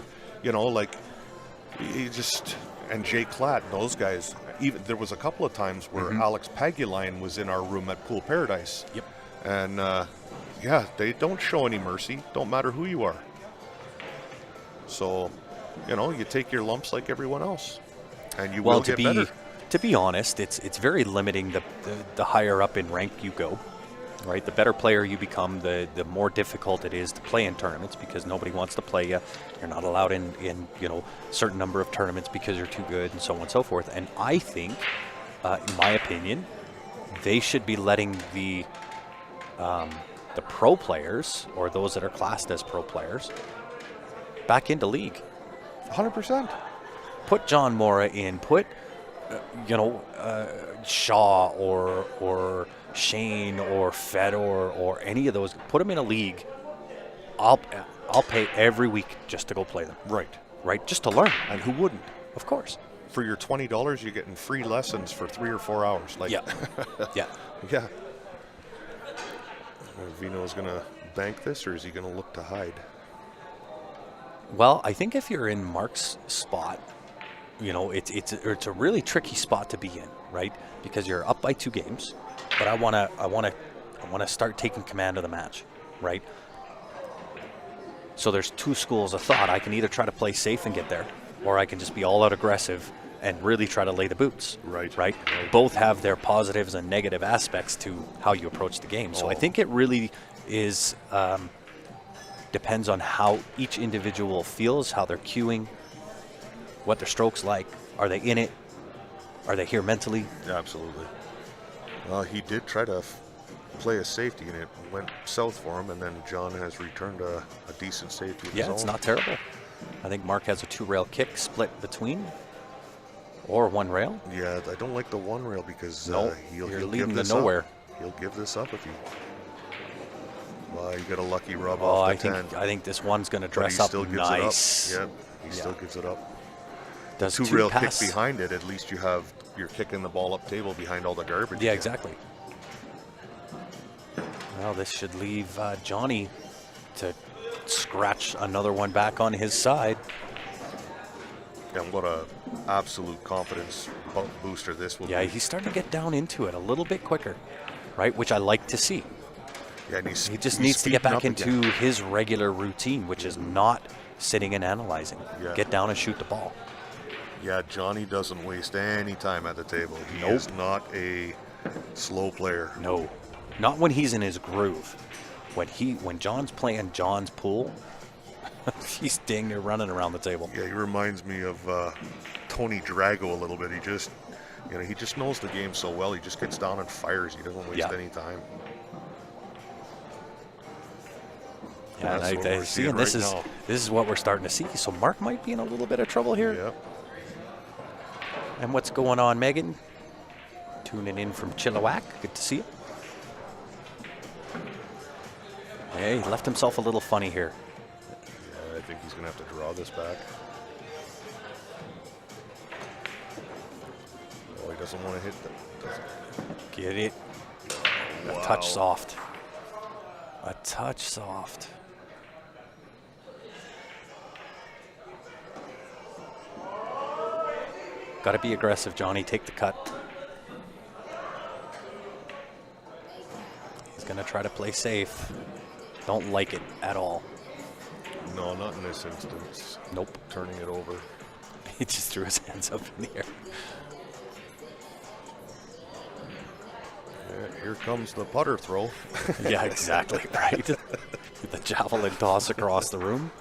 and Jay Klatt and those guys. Even there was a couple of times where Alex Paguline was in our room at Pool Paradise. Yep. And they don't show any mercy. Don't matter who you are. So, you take your lumps like everyone else, and you will get better. To be honest, it's very limiting the higher up in rank you go, right? The better player you become, the more difficult it is to play in tournaments, because nobody wants to play you. You're not allowed in certain number of tournaments because you're too good, and so on and so forth. And I think, in my opinion, they should be letting the pro players, or those that are classed as pro players, back into league. 100%. Put John Mora in. Put Shaw or Shane or Fedor or any of those. Put them in a league. I'll pay every week just to go play them. Right, just to learn. And who wouldn't? Of course. For your $20, you're getting free lessons for 3 or 4 hours. Yeah. Yeah. Yeah. Vino's going to bank this, or is he going to look to hide? Well, I think if you're in Mark's spot, it's a really tricky spot to be in, right? Because you're up by 2 games, but I want to start taking command of the match, right? So there's 2 schools of thought. I can either try to play safe and get there, or I can just be all out aggressive and really try to lay the boots. Right. Both have their positives and negative aspects to how you approach the game. So I think it really is depends on how each individual feels, how they're cueing, what their stroke's like. Are they in it? Are they here mentally? Absolutely. He did try to play a safety, and it went south for him, and then John has returned a decent safety of his Yeah, own. it's not terrible. I think Mark has a 2-rail kick split between, or 1 rail. Yeah, I don't like the 1 rail because No, he'll you're give leading to this nowhere. Up. He'll give this up if you. Well, you got a lucky rub Oh, off I the 10. think this one's going to But dress he up still gives nice. it up. Yep, he still gives it up. Does 2 two rail pass. kick behind it. At least you're kicking the ball up table behind all the garbage. Yeah, exactly. Well, this should leave Johnny to scratch another one back on his side. And what a absolute confidence booster this will Yeah, be. he's starting to get down into it a little bit quicker, right? Which I like to see. Yeah, and He just he's needs to get speeding back up into again. his regular routine, which is not sitting and analyzing. Yeah. Get down and shoot the ball. Yeah, Johnny doesn't waste any time at the table. He Nope. is not a slow player. No, not when he's in his groove. When John's playing John's pool, he's dang near running around the table. Yeah, he reminds me of Tony Drago a little bit. He just, he just knows the game so well. He just gets down and fires. He doesn't waste Yeah. any time. Yeah, That's and what I we're see, seeing and this right is now. what we're starting to see. So Mark might be in a little bit of trouble here. Yeah. And what's going on, Megan? Tuning in from Chilliwack. Good to see you. Hey, he left himself a little funny here. Yeah, I think he's going to have to draw this back. Oh, he doesn't want to hit that. Get it. A touch soft. A touch soft. Got to be aggressive, Johnny. Take the cut. He's going to try to play safe. Don't like it at all. No, not in this instance. Nope. Turning it over. He just threw his hands up in the air. Yeah, here comes the putter throw. Yeah, exactly right. The javelin toss across the room.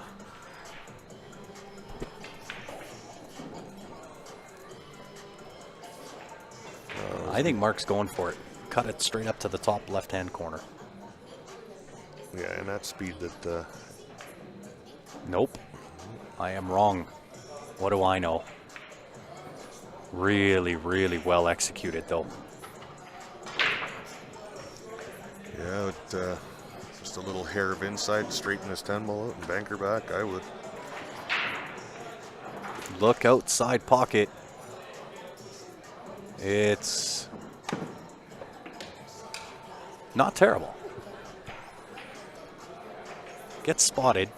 I think Mark's going for it. Cut it straight up to the top left-hand corner. Yeah, and that speed that... Nope. I am wrong. What do I know? Really, really well executed, though. Yeah, just a little hair of inside, straighten this 10 ball out and banker back. I would. Look outside pocket. It's not terrible. Gets spotted.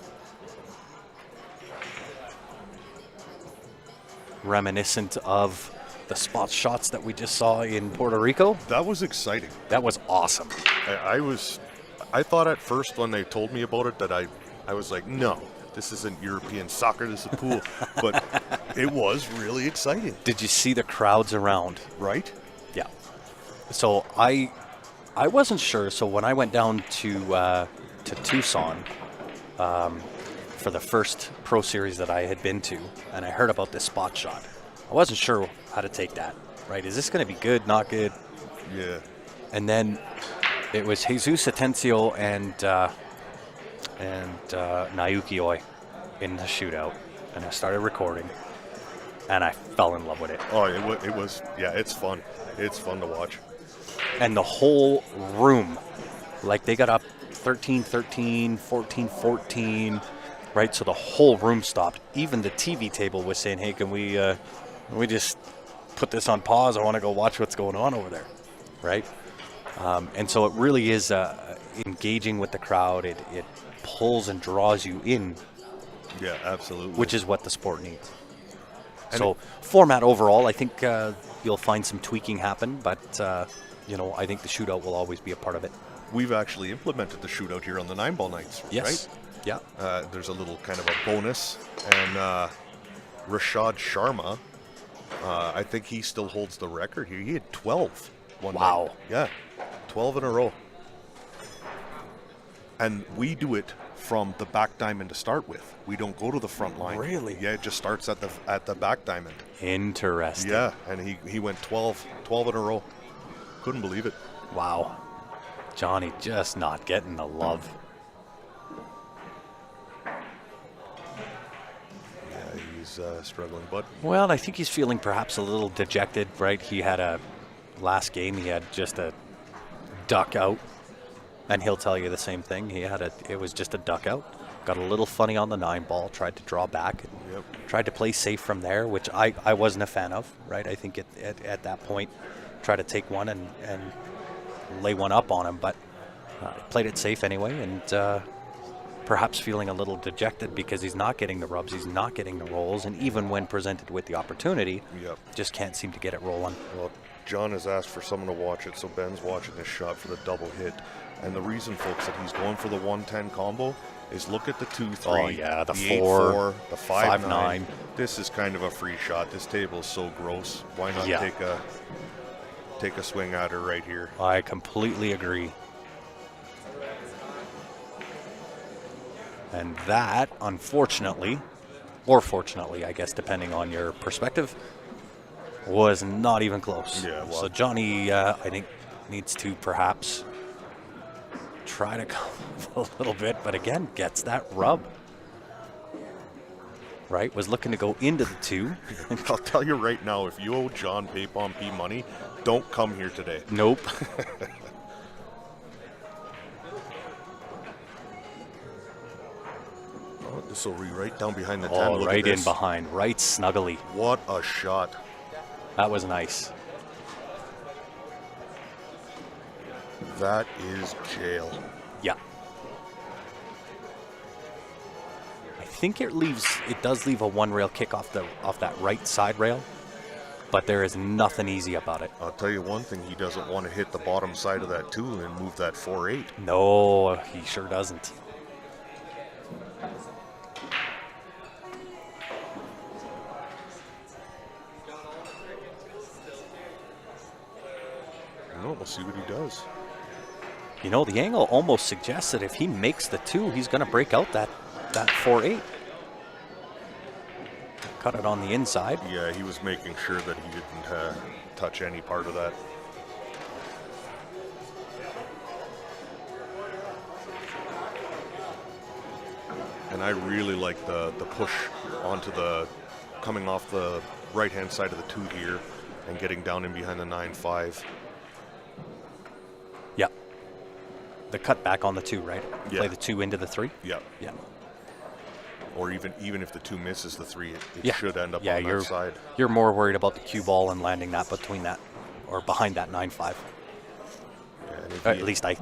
Reminiscent of the spot shots that we just saw in Puerto Rico. That was exciting. That was awesome. I thought at first when they told me about it that I was like, no, this isn't European soccer, this is pool. But it was really exciting. Did you see the crowds around? Right? Yeah. So I wasn't sure. So when I went down to Tucson for the first Pro Series that I had been to, and I heard about this spot shot, I wasn't sure how to take that. Right? Is this going to be good? Not good? Yeah. And then it was Jesus Atencio and Naoki Oi in the shootout, and I started recording, and I fell in love with it. Oh, it was, yeah, it's fun. It's fun to watch. And the whole room, like they got up 13-13, 14-14, right? So the whole room stopped. Even the TV table was saying, hey, can we just put this on pause? I want to go watch what's going on over there, right? And so it really is engaging with the crowd. It pulls and draws you in, Yeah, absolutely. which is what the sport needs. So format overall, I think you'll find some tweaking happen, but I think the shootout will always be a part of it. We've actually implemented the shootout here on the 9-ball nights, Yes. right? Yeah. There's a little kind of a bonus, and Rashad Sharma, I think he still holds the record here. He had 12 one Wow. night. Yeah, 12 in a row. And we do it from the back diamond to start with. We don't go to the front line. Really? Yeah, it just starts at the back diamond. Interesting. Yeah, and he went 12 in a row. Couldn't believe it. Wow. Johnny just not getting the love. Yeah, he's struggling, but Well, I think he's feeling perhaps a little dejected, right? He had last game, he had just a duck out, and he'll tell you the same thing. It was just a duck out. Got a little funny on the 9-ball, tried to draw back, and Yep. tried to play safe from there, which I wasn't a fan of, right? I think at that point, try to take one and lay one up on him, but played it safe anyway, and perhaps feeling a little dejected because he's not getting the rubs, he's not getting the rolls, and even when presented with the opportunity, Yep. just can't seem to get it rolling. Well, John has asked for someone to watch it, so Ben's watching this shot for the double hit. And the reason, folks, that he's going for the 110 combo is look at the 2-3, Oh, yeah, the 8-4, the 5-9. 5-9. This is kind of a free shot. This table is so gross. Why not Yeah. take a swing at her right here? I completely agree. And that, unfortunately, or fortunately, I guess, depending on your perspective, was not even close. Yeah, well- So Johnny, I think, needs to perhaps try to come up a little bit, but again, gets that rub. Right? Was looking to go into the 2. I'll tell you right now, if you owe John Paypon P money, don't come here today. Nope. Oh, this will be right down behind the 10. Oh, Look at right in this. behind, right snuggly. What a shot. That was nice. That is jail. Yeah. I think it does leave a one rail kick off that right side rail, but there is nothing easy about it. I'll tell you one thing, he doesn't want to hit the bottom side of that 2 and move that 4-8. No, he sure doesn't. No, we'll see what he does. You know, the angle almost suggests that if he makes the 2, he's going to break out that 4-8. Cut it on the inside. Yeah, he was making sure that he didn't touch any part of that. And I really like the push onto the, coming off the right-hand side of the 2 here and getting down in behind the 9-5. Yeah. The cut back on the 2, right? Yeah. Play the 2 into the 3. Yeah. Yeah. Or even if the 2 misses the 3, it Yeah. should end up Yeah, on that side. You're more worried about the cue ball and landing that between that or behind that 9-5. Yeah, and if At he- least I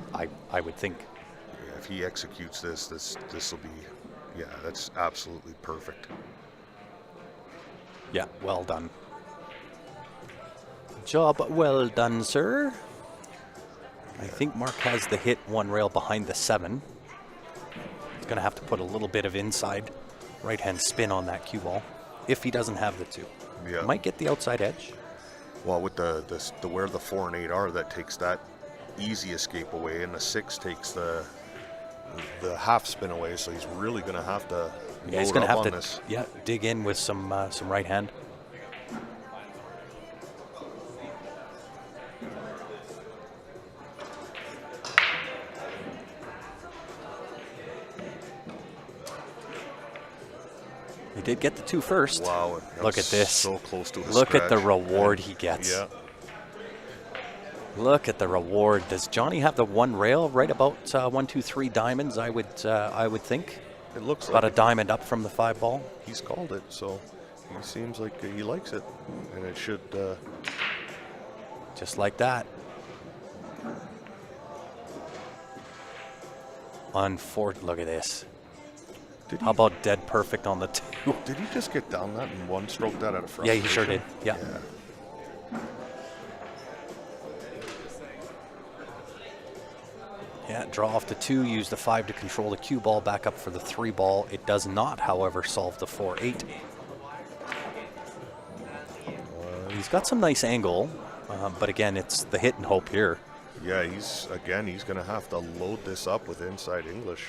would think. Yeah, if he executes this will be, yeah, that's absolutely perfect. Yeah, well done. Job well done, sir. I think Mark has the hit one rail behind the 7. He's going to have to put a little bit of inside right-hand spin on that cue ball if he doesn't have the 2. Yeah. Might get the outside edge. Well, with the where the 4 and 8 are, that takes that easy escape away, and the 6 takes the half spin away. So he's really going to have to Yeah, he's load going to up have on to this. dig in with some right hand. He did get the 2 first. Wow! that Look was at this. So close to a Look at the stretch. reward he gets. Yeah. Look at the reward. Does Johnny have the 1 rail right about 1, 2, 3 diamonds? I would think It looks about like a diamond up from the 5 ball. he's called it, so he seems like he likes it, and it should. Just like that. Look at this. Did he, How about dead perfect on the 2? did he just get down that in one stroke that out of front? Yeah, he sure did. Yeah. Yeah, draw off the 2, use the 5 to control the cue ball, back up for the 3 ball. It does not, however, solve the 4-8. He's got some nice angle, but again, it's the hit and hope here. Yeah, he's going to have to load this up with inside English.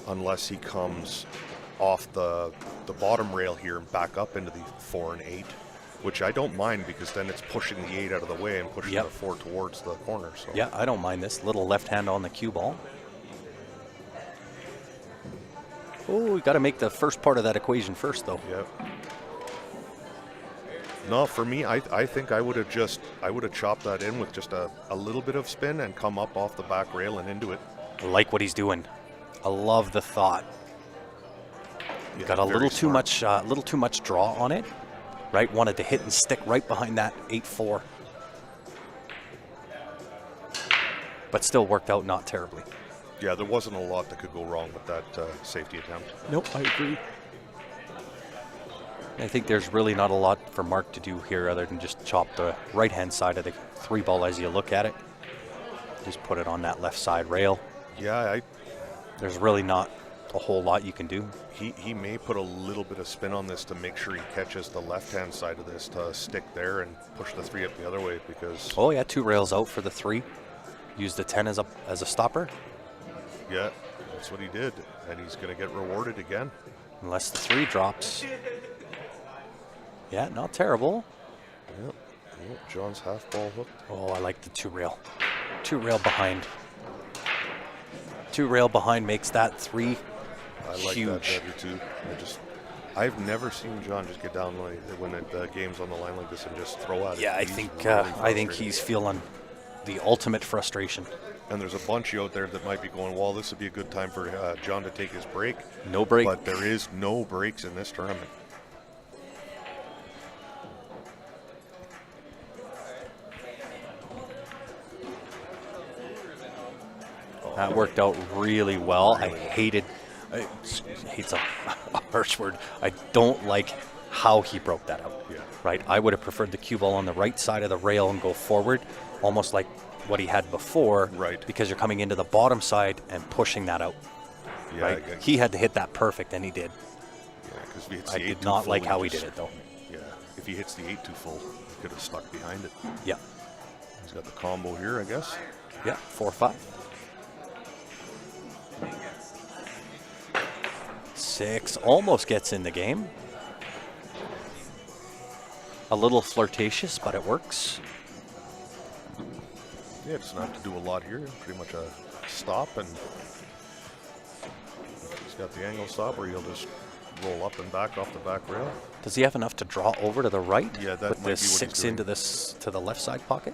Unless he comes off the bottom rail here and back up into the 4 and 8, which I don't mind because then it's pushing the 8 out of the way and pushing Yep. the 4 towards the corner. So Yeah, I don't mind this. Little left hand on the cue ball. Oh, we got to make the first part of that equation first, though. Yep. No, for me, I think I would have chopped that in with just a little bit of spin and come up off the back rail and into it. I like what he's doing. I love the thought. Yeah, Got a very little smart. too much draw on it. Right, wanted to hit and stick right behind that 8-4. But still worked out not terribly. Yeah, there wasn't a lot that could go wrong with that safety attempt. Nope, I agree. I think there's really not a lot for Mark to do here other than just chop the right-hand side of the 3-ball as you look at it. Just put it on that left side rail. Yeah, There's really not a whole lot you can do. he may put a little bit of spin on this to make sure he catches the left-hand side of this to stick there and push the 3 up the other way because, Oh yeah, 2 rails out for the 3. Use the 10 as a stopper. yeah, that's what he did. And he's going to get rewarded again. Unless the 3 drops. Yeah, not terrible. Yep. Yep. John's half ball hooked. Oh, I like the 2 rail. 2 rail behind. 2 rail behind makes that 3 I like huge. that better too. I've never seen John just get down when the game's on the line like this and just throw at it. Yeah, I He's think really I think frustrated. he's feeling the ultimate frustration. And there's a bunch of you out there that might be going, well, this would be a good time for John to take his break. No break. But there is no breaks in this tournament. That worked out really well. I hated, hate's a harsh word. I don't like how he broke that out. Yeah. Right. I would have preferred the cue ball on the right side of the rail and go forward, almost like what he had before. Right. Because you're coming into the bottom side and pushing that out. Yeah, Right. He had to hit that perfect, and he did. because if he hits I the 8 did too not full, like how he just- did it though. Yeah, if he hits the 8 too full, he could have stuck behind it. Yeah. He's got the combo here, I guess. Yeah. 4-5. 6 almost gets in the game. A little flirtatious, but it works. Yeah, doesn't have to do a lot here. Pretty much a stop, and he's got the angle stop where he'll just roll up and back off the back rail. Does he have enough to draw over to the right? Yeah, that Put might be what the he's 6 doing. into this to the left side pocket.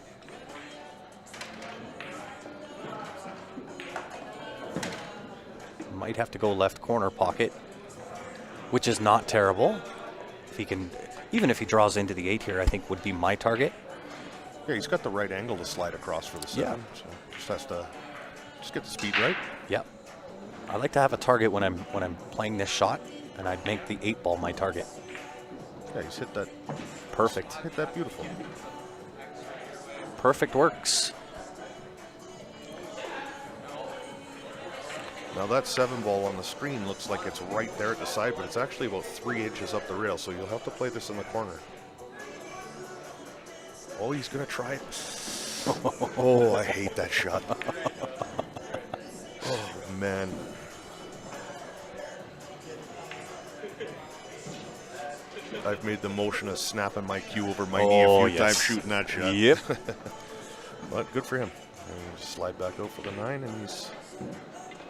Might have to go left corner pocket, which is not terrible. If he can, even if he draws into the 8 here, I think would be my target. Yeah, he's got the right angle to slide across for the 7. So just has to get the speed right. Yep. I like to have a target when I'm playing this shot, and I'd make the 8 ball my target. Yeah, he's hit that Perfect. beautiful. Perfect works. Now that 7 ball on the screen looks like it's right there at the side, but it's actually about 3 inches up the rail, so you'll have to play this in the corner. Oh, he's gonna try it. Oh, I hate that shot. Oh man. I've made the motion of snapping my cue over my knee a few times shooting that shot. Yep. But good for him. And just slide back out for the 9, and he's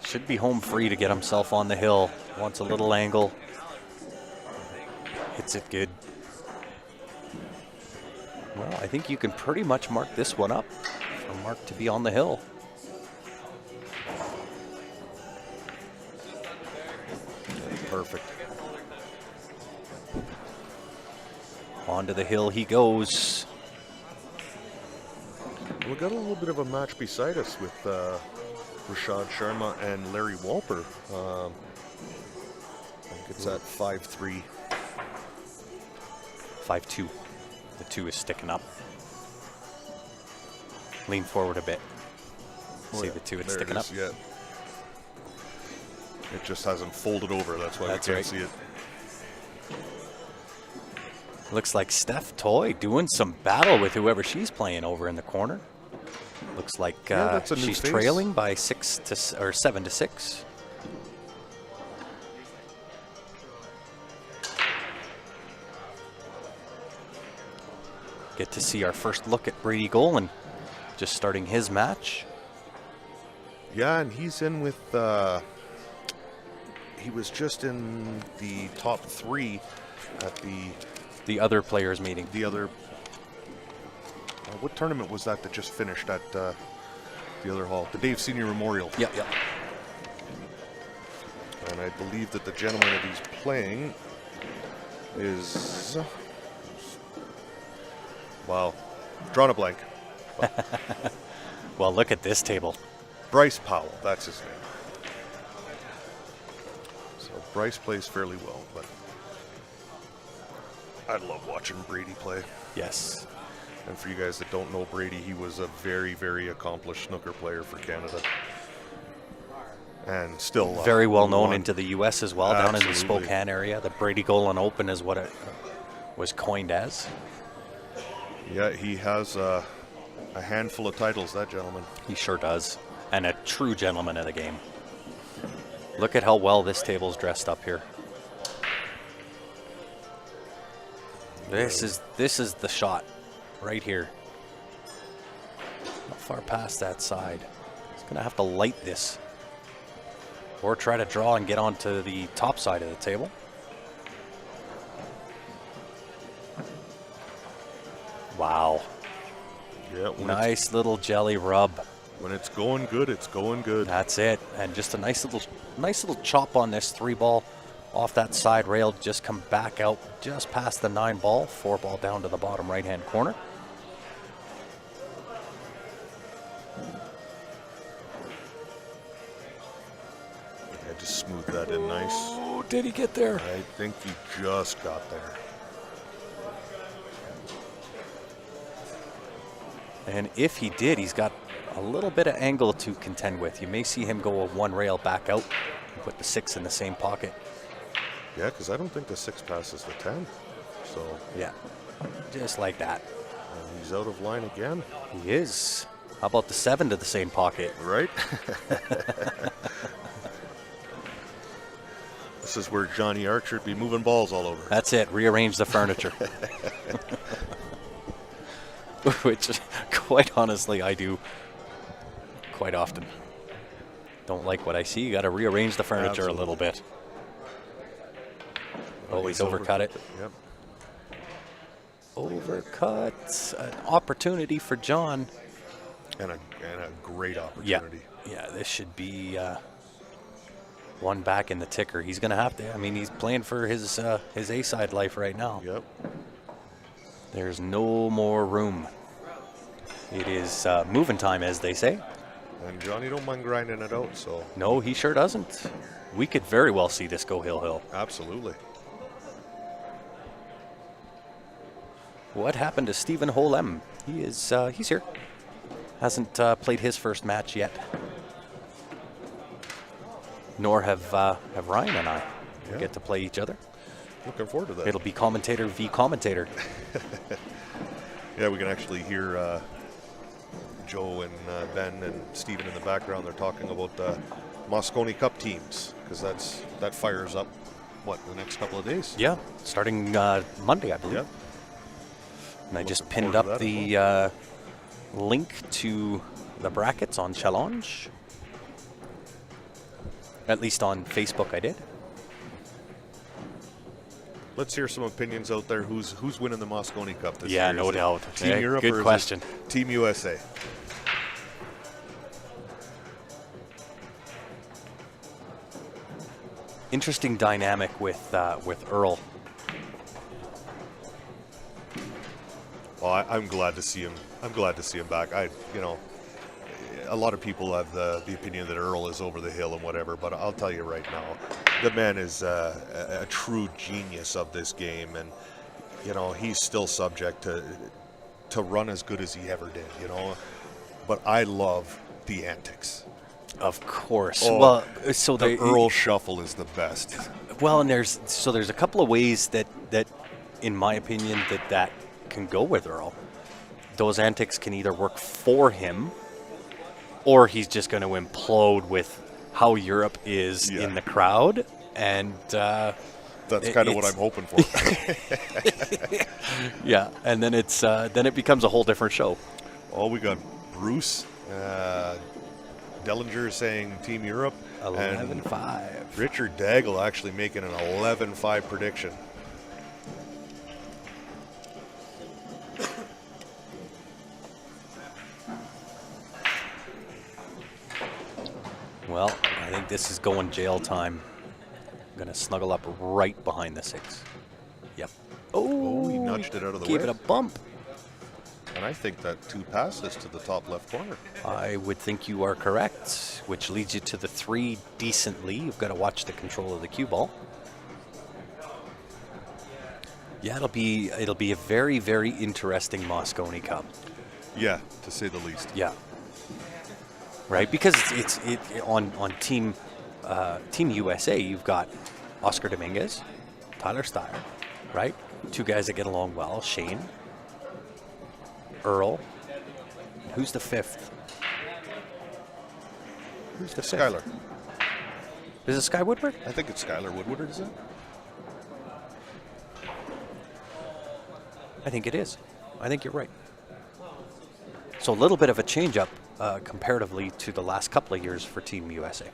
Should be home free to get himself on the hill. Wants a little angle. Hits it good. Well, I think you can pretty much mark this one up for Mark to be on the hill. perfect. Onto the hill he goes. We got a little bit of a match beside us with Rashad Sharma and Larry Walper. I think it's at 5-3. 5-2. The 2 is sticking up. Lean forward a bit. Oh, See yeah. the 2, it's There sticking it up. is, yeah. It just hasn't folded over. That's why That's we right. can't see it. Looks like Steph Toy doing some battle with whoever she's playing over in the corner. Looks like Yeah, that's a new she's face. trailing by 7-6. Get to see our first look at Brady Golan, just starting his match. Yeah, and he's in with. He was just in the top 3 at The other players meeting. the other. What tournament was that just finished at the other hall? The Dave Senior Memorial. Yep, yep. And I believe that the gentleman that he's playing is. Wow. Drawn a blank. Well, look at this table. Bryce Powell, that's his name. So Bryce plays fairly well, but I love watching Brady play. Yes. And for you guys that don't know Brady, he was a very, very accomplished snooker player for Canada. And still Very well known won. into the U.S. as well, down in the Absolutely. Spokane area. The Brady Golan Open is what it was coined as. Yeah, he has a handful of titles, that gentleman. He sure does. And a true gentleman of the game. Look at how well this table's dressed up here. This is the shot right here. Not far past that side. He's gonna have to light this. Or try to draw and get onto the top side of the table. Wow. Yeah, when Nice little jelly rub. when it's going good, it's going good. That's it. And just a nice little chop on this 3-ball off that side rail. Just come back out just past the 9-ball. 4-ball down to the bottom right-hand corner. Yeah, just smooth that in nice. Oh, did he get there? I think he just got there. And if he did, he's got a little bit of angle to contend with. You may see him go a 1 rail back out and put the 6 in the same pocket. Yeah, because I don't think the 6 passes the 10. So, Yeah, just like that. and he's out of line again, He is. How about the 7 to the same pocket? right? This is where Johnny Archer would be moving balls all over. That's it. Rearrange the furniture. Which, quite honestly, I do quite often. Don't like what I see. You got to rearrange the furniture a little bit. Oh, he's overcut it. Yep. Overcut. An opportunity for John. And a great Yeah. opportunity. Yeah, this should be one back in the ticker. He's going to have to. I mean, he's playing for his A-side life right now. Yep. There's no more room. It is moving time, as they say. And Johnny don't mind grinding it out, so No, he sure doesn't. We could very well see this go hill-hill. absolutely. What happened to Stephen Holem? He's here. Hasn't played his first match yet. Nor have Ryan and I. We Yeah. get to play each other. Looking forward to that. It'll be commentator v commentator. Yeah, we can actually hear Joe and Ben and Steven in the background. They're talking about the Mosconi Cup teams because that fires up, the next couple of days? Yeah, starting Monday, I believe. Yep. And I just Looking pinned forward up to that the link to the brackets on Challenge. At least on Facebook I did. Let's hear some opinions out there. Who's winning the Mosconi Cup this year? Yeah, Is no it doubt. Team Yeah, Europe good or is it question. Team USA? Interesting dynamic with Earl. Well, I'm glad to see him. I'm glad to see him back. A lot of people have the opinion that Earl is over the hill and whatever, but I'll tell you right now, the man is a true genius of this game, and he's still subject to run as good as he ever did. But I love the antics. Of course. Oh, well, so The Earl shuffle is the best. Well, and there's a couple of ways that in my opinion that can go with Earl. Those antics can either work for him, or he's just going to implode with how Europe is Yeah. in the crowd, and That's kind of what I'm hoping for. yeah, and then then it becomes a whole different show. Oh, we got Bruce Dellinger saying Team Europe. and 11-5. Richard Daigle actually making an 11-5 prediction. Well, I think this is going jail time. I'm going to snuggle up right behind the 6. Yep. Oh, he nudged it out of the Gave way. it a bump. And I think that 2 passes to the top left corner. I would think you are correct, which leads you to the 3 decently. You've got to watch the control of the cue ball. Yeah, it'll be a very, very interesting Moscone Cup. Yeah, to say the least. Yeah. Right, because it's on Team USA. You've got Oscar Dominguez, Tyler Steyer, right? Two guys that get along well. Shane, Earl. Who's the fifth? Who's the fifth? Skylar. Is it Sky Woodward? I think it's Skylar Woodward, is it? I think it is. I think you're right. So a little bit of a change up comparatively to the last couple of years for Team USA.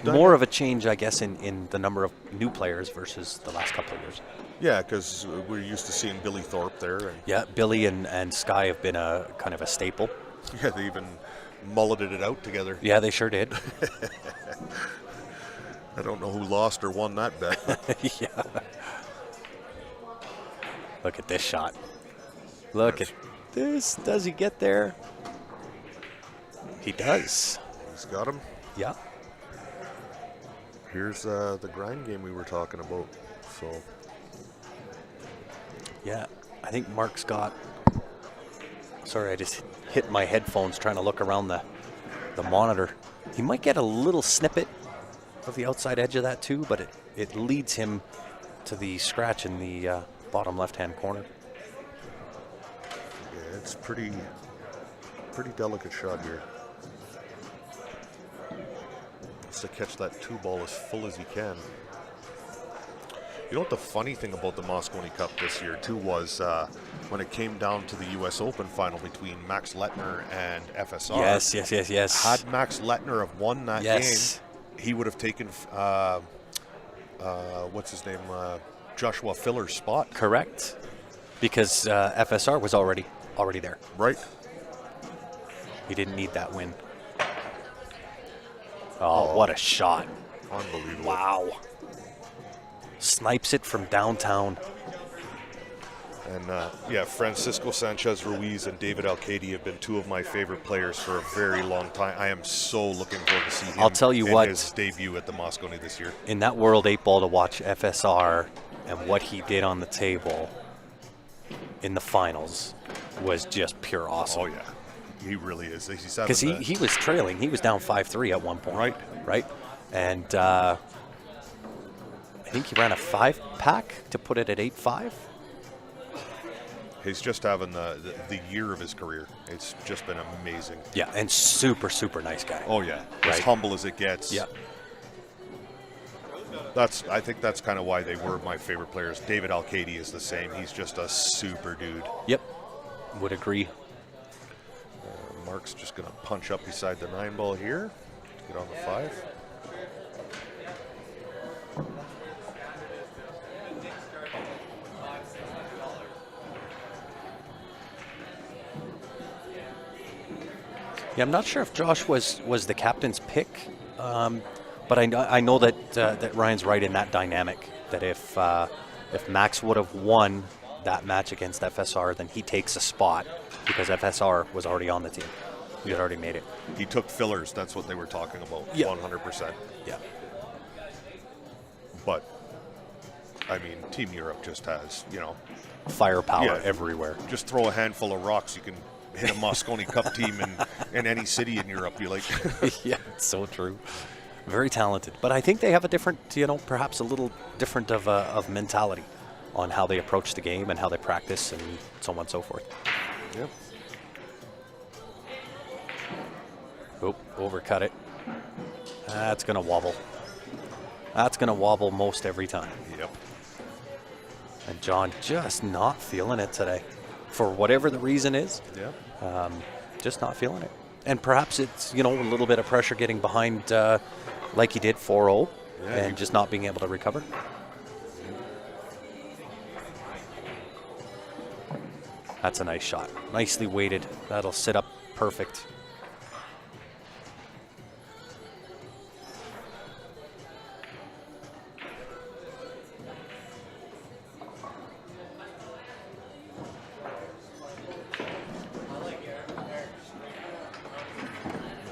More of a change, I guess, in the number of new players versus the last couple of years. Yeah, because we're used to seeing Billy Thorpe there. And Yeah, Billy and Sky have been a kind of a staple. yeah, they even mulleted it out together. Yeah, they sure did. I don't know who lost or won that bet. But Yeah. Look at this shot. Look at this. Does he get there? He does. he's got him. Yeah. Here's the grind game we were talking about. So Yeah. I think Mark's got. Sorry, I just hit my headphones trying to look around the monitor. He might get a little snippet of the outside edge of that too, but it leads him to the scratch in the bottom left-hand corner. yeah, it's pretty delicate shot here. Just to catch that two ball as full as he can. You know what the funny thing about the Moscone Cup this year too was when it came down to the U.S. Open final between Max Lettner and FSR. Yes. Had Max Lettner have won that Yes. game, he would have taken what's his name, Joshua Filler's spot. Correct. Because FSR was already there. Right. He didn't need that win. Oh, what a shot. Unbelievable. Wow. Snipes it from downtown. And yeah, Francisco Sanchez Ruiz and David Alcade have been two of my favorite players for a very long time. I am so looking forward to see him I'll tell you in what. his debut at the Moscone this year. In that World 8 ball to watch FSR and what he did on the table in the finals was just pure awesome. Oh yeah, he really is. He's having Because the- he was trailing. He was down 5-3 at one point. Right? And I think he ran a 5-pack to put it at 8-5. he's just having the year of his career. It's just been amazing. Yeah, and super, super nice guy. Oh yeah, as Right. humble as it gets. Yeah. I think that's kind of why they were my favorite players. David Alcade is the same. He's just a super dude. Yep. Would agree. Mark's just going to punch up beside the 9 ball here. Get on the 5. Yeah, I'm not sure if Josh was the captain's pick, but I know that Ryan's right in that dynamic. That if Max would have won that match against FSR, then he takes a spot because FSR was already on the team. He had already made it. He took fillers. That's what they were talking about. Yeah. 100%. Yeah. But, I mean, Team Europe just has, Firepower Yeah. everywhere. just throw a handful of rocks. You can hit a Moscone Cup team in any city in Europe. You like, Yeah, it's so true. Very talented, but I think they have a different, perhaps a little different of mentality on how they approach the game and how they practice and so on and so forth. Yep. Oop, overcut it. That's going to wobble. That's going to wobble most every time. Yep. And John just not feeling it today. For whatever the reason is, Yeah. just not feeling it. And perhaps it's, a little bit of pressure getting behind like he did 4-0 Yeah, and just not being able to recover. That's a nice shot. Nicely weighted. That'll sit up perfect.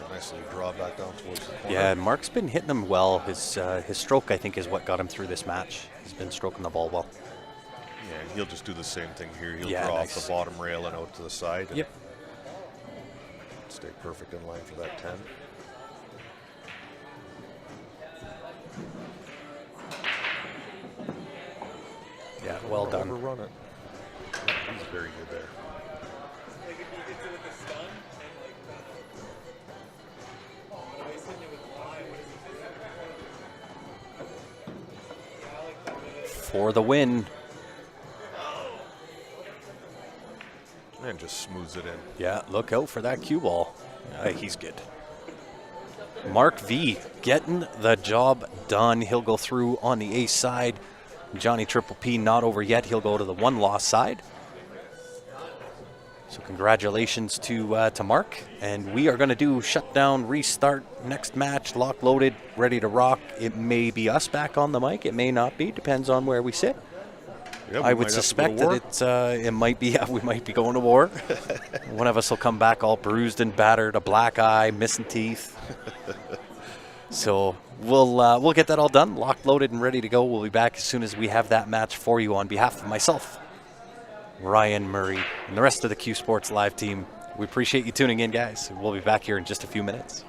Nicely draw back down towards the corner. Yeah, and Mark's been hitting them well. His stroke, I think, is what got him through this match. He's been stroking the ball well. And he'll just do the same thing here. He'll Yeah, draw nice. off the bottom rail and out to the side. And Yep. stay perfect in line for that 10. Yeah, well Don't done. overrun it. Yep, he's very good there. For the win. And just smooths it in. Yeah, look out for that cue ball. He's good. Mark V getting the job done. He'll go through on the ace side. Johnny Triple P not over yet. He'll go to the one-loss side. So congratulations to Mark. And we are going to do shutdown, restart, next match, lock loaded, ready to rock. It may be us back on the mic. It may not be. Depends on where we sit. Yeah, we I might would have to go suspect to war. that it might be. Yeah, we might be going to war. One of us will come back all bruised and battered, a black eye, missing teeth. So we'll get that all done, locked, loaded, and ready to go. We'll be back as soon as we have that match for you. On behalf of myself, Ryan Murray, and the rest of the Q Sports Live team, we appreciate you tuning in, guys. We'll be back here in just a few minutes.